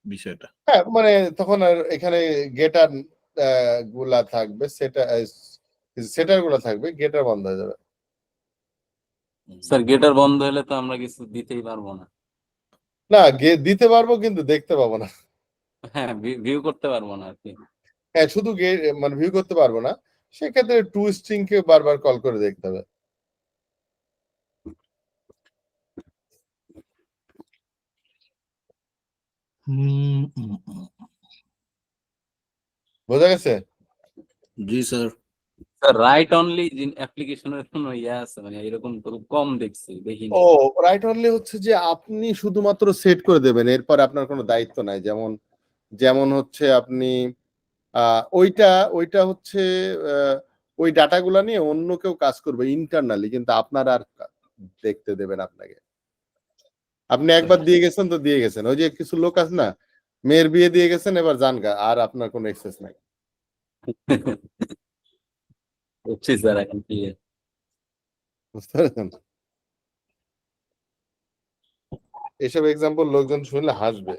বিষয়টা? হ্যাঁ, মানে তখন আর এখানে গেটার গুলা থাকবে, সেটা সেটার গুলা থাকবে, গেটার বন্ধ হয়ে যাবে। স্যার গেটার বন্ধ হলে তো আমরা কিছু দিতেই পারবো না। না দিতে পারবো কিন্তু দেখতে পাবো না। হ্যাঁ, ভিউ করতে পারবো না আর কি। হ্যাঁ শুধু মানে ভিউ করতে পারবো না, সেক্ষেত্রে টু স্ট্রিং কে বারবার কল করে দেখতে হবে। বোঝা গেছে? জি স্যার। স্যার রাইট অনলি অ্যাপ্লিকেশনের কোনো ইয়ে আছে, মানে এরকম তো কম দেখছি, দেখিনি। ও রাইট অনলি হচ্ছে যে আপনি শুধুমাত্র সেট করে দেবেন, এরপর আপনার কোনো দায়িত্ব নাই। যেমন যেমন হচ্ছে আপনি ওইটা ওইটা হচ্ছে ওই ডাটাগুলা নিয়ে অন্য কেউ কাজ করবে ইন্টারনালি, কিন্তু আপনার আর দেখতে দেবেন আপনাকে। আপনি একবার দিয়ে গেছেন তো দিয়ে গেছেন, ওই যে কিছু লোক আছে না, মেয়ের বিয়ে দিয়ে গেছেন এবার জানগা, আর আপনার কোনো এক্সেস নাই। বুঝছি স্যার, এখন কি বুঝতে পারছেন? এসব এক্সাম্পল লোকজন শুনলে হাসবে।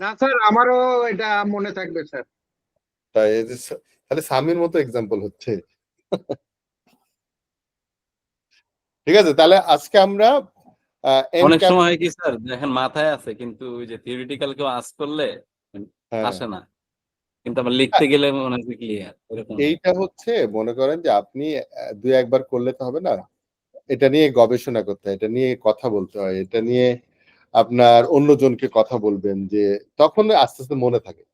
না স্যার, আমারও এটা মনে থাকবে স্যার। তাই এই যে খালি স্বামীর মতো এক্সাম্পল হচ্ছে। ঠিক আছে, তাহলে আজকে আমরা অনেক সময় হয় কি স্যার, দেখেন মাথায় আছে কিন্তু ওই যে থিওরিটিক্যাল কেউ আস করলে আসে না, কিন্তু আবার লিখতে গেলে মনে হচ্ছে ক্লিয়ার, এরকম হয়। এইটা হচ্ছে মনে করেন যে আপনি দুই একবার করলে তো হবে না, এটা নিয়ে গবেষণা করতে হয়, এটা নিয়ে কথা বলতে হয়, এটা নিয়ে আপনার অন্যজনকে কথা বলবেন, যে তখন আস্তে আস্তে মনে থাকে।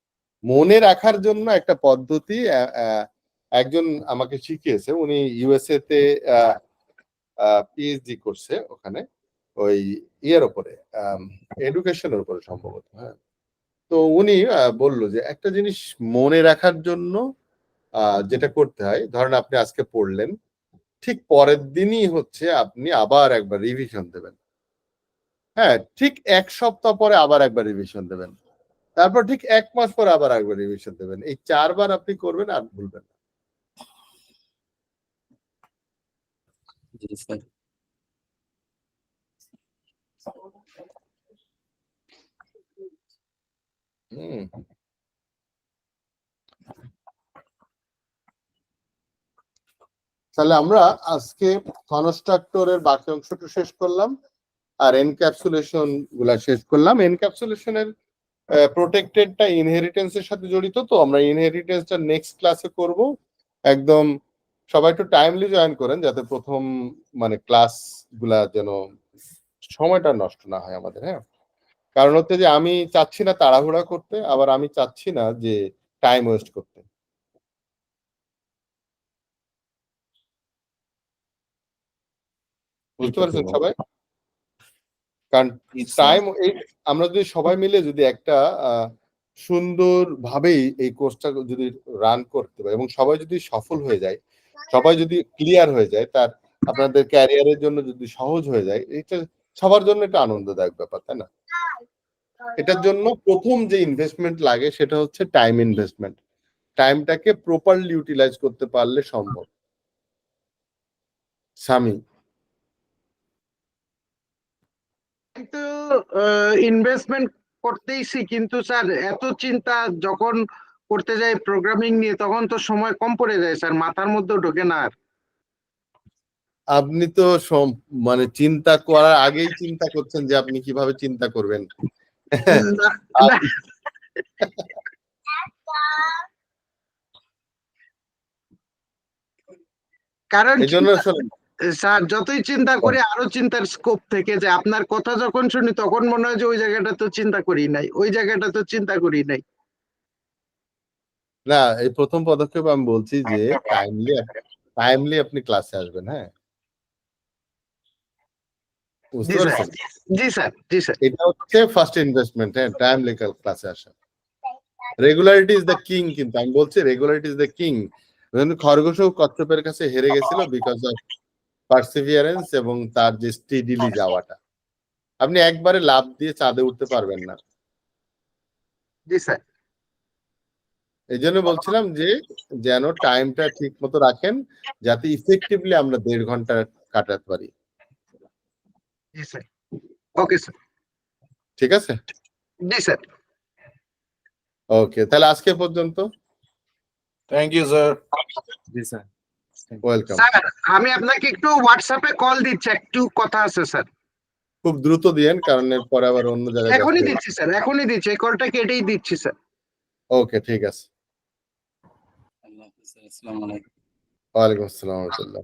মনে রাখার জন্য একটা পদ্ধতি একজন আমাকে শিখিয়েছে, উনি ইউএসএ তে পিএইচডি করছে ওখানে, ওই ইয়ের উপরে এডুকেশনের উপরে সম্ভবত। হ্যাঁ, তো উনি বলল যে একটা জিনিস মনে রাখার জন্য যেটা করতে হয়, ধরেন আপনি আজকে পড়লেন, ঠিক পরের দিনই হচ্ছে আপনি আবার একবার রিভিশন দেবেন। হ্যাঁ, ঠিক এক সপ্তাহ পরে আবার একবার রিভিশন দেবেন, তারপর ঠিক এক মাস পরে আবার একবার রিভিশন দেবেন, এই 4 বার আপনি করবেন আর ভুলবেন না। জি স্যার। হুম। তাহলে আমরা আজকে কনস্ট্রাক্টরের বাকি অংশটা শেষ করলাম আর এনক্যাপসুলেশন গুলা শেষ করলাম। এনক্যাপসুলেশনের প্রোটেক্টেডটা ইনহেরিটেন্সের সাথে জড়িত, তো আমরা ইনহেরিটেন্সটা নেক্সট ক্লাসে করব। একদম সবাই একটু টাইমলি জয়েন করেন যাতে প্রথম মানে ক্লাস গুলা যেন সময়টা নষ্ট না হয় আমাদের। হ্যাঁ, কারণ হচ্ছে যে আমি চাচ্ছি না তাড়াহুড়া করতে, আবার আমি চাচ্ছি না যে টাইম ওয়েস্ট করতে। বুঝতে পারছেন সবাই? কারণ টাইম এই আমরা যদি সবাই মিলে যদি একটা সুন্দর ভাবেই এই কোর্সটা যদি রান করতে পারি এবং সবাই যদি সফল হয়ে যায়, সবাই যদি ক্লিয়ার হয়ে যায়, তার আপনাদের ক্যারিয়ারের জন্য যদি সহজ হয়ে যায়, এটা সবার জন্য একটা আনন্দদায়ক ব্যাপার, তাই না? এটার জন্য প্রথম যে ইনভেস্টমেন্ট লাগে সেটা হচ্ছে টাইম ইনভেস্টমেন্ট। টাইমটাকে প্রপারলি ইউটিলাইজ করতে পারলে সম্ভব। সামি, কিন্তু ইনভেস্টমেন্ট করতেইছি, কিন্তু স্যার এত চিন্তা যখন করতে যাই প্রোগ্রামিং নিয়ে তখন তো সময় কম পড়ে যায় স্যার, মাথার মধ্যেও ঢোকে না আর। আপনি তো মানে চিন্তা করার আগেই চিন্তা করছেন যে আপনি কিভাবে চিন্তা করবেন। না, না, কারণ এই জন্য শোনেন, স্যার যতই চিন্তা করি আরো চিন্তার স্কোপ থেকে যে আপনার কথা যখন শুনি তখন মনে হয় যে ওই জায়গাটা তো চিন্তা করি নাই, ওই জায়গাটা তো চিন্তা করি নাই। না এই প্রথম পদক্ষেপ আমি বলছি যে টাইমলি আপনি ক্লাসে আসবেন। হ্যাঁ, বুঝতে জি স্যার, পারছেন? জি স্যার, জি স্যার। এটা হচ্ছে ফার্স্ট ইনভেস্টমেন্ট। হ্যাঁ, টাইমলি ক্লাসে আসা। রেগুলারিটি ইজ দ্য কিং, কিন্তু আমি বলছি রেগুলারিটি ইজ দ্য কিং। খরগোশও কচ্ছপের কাছে হেরে গেছিল বিকজ অফ পারসিভিয়ারেন্স এবং তার যে স্টেডিলি যাওয়াটা। আপনি একবারে লাভ দিয়ে চাঁদে উঠতে পারবেন না। জি স্যার, এই জন্য বলছিলাম যে যেন টাইমটা ঠিক মতো রাখেন যাতে ইফেক্টিভলি আমরা 1.5 ঘন্টা কাটাতে পারি। জি স্যার। Okay sir. ঠিক আছে? জি স্যার। ওকে, তাহলে আজকে পর্যন্ত। Thank you sir. জি স্যার। ওয়েলকাম। স্যার আমি আপনাকে একটু হোয়াটসঅ্যাপে কল দিচ্ছি, একটু কথা আছে স্যার। খুব দ্রুত দিয়েন কারণ এরপরে আবার অন্য জায়গায় ব্যস্ত এখনই হয়ে দিচ্ছি স্যার, এখনই দিচ্ছি, এই কলটা কেটেই দিচ্ছি স্যার। ওকে, ঠিক আছে। আল্লাহ হাফেজ, আসসালামু আলাইকুম। ওয়ালাইকুম আসসালাম ওয়া রাহমাতুল্লাহ।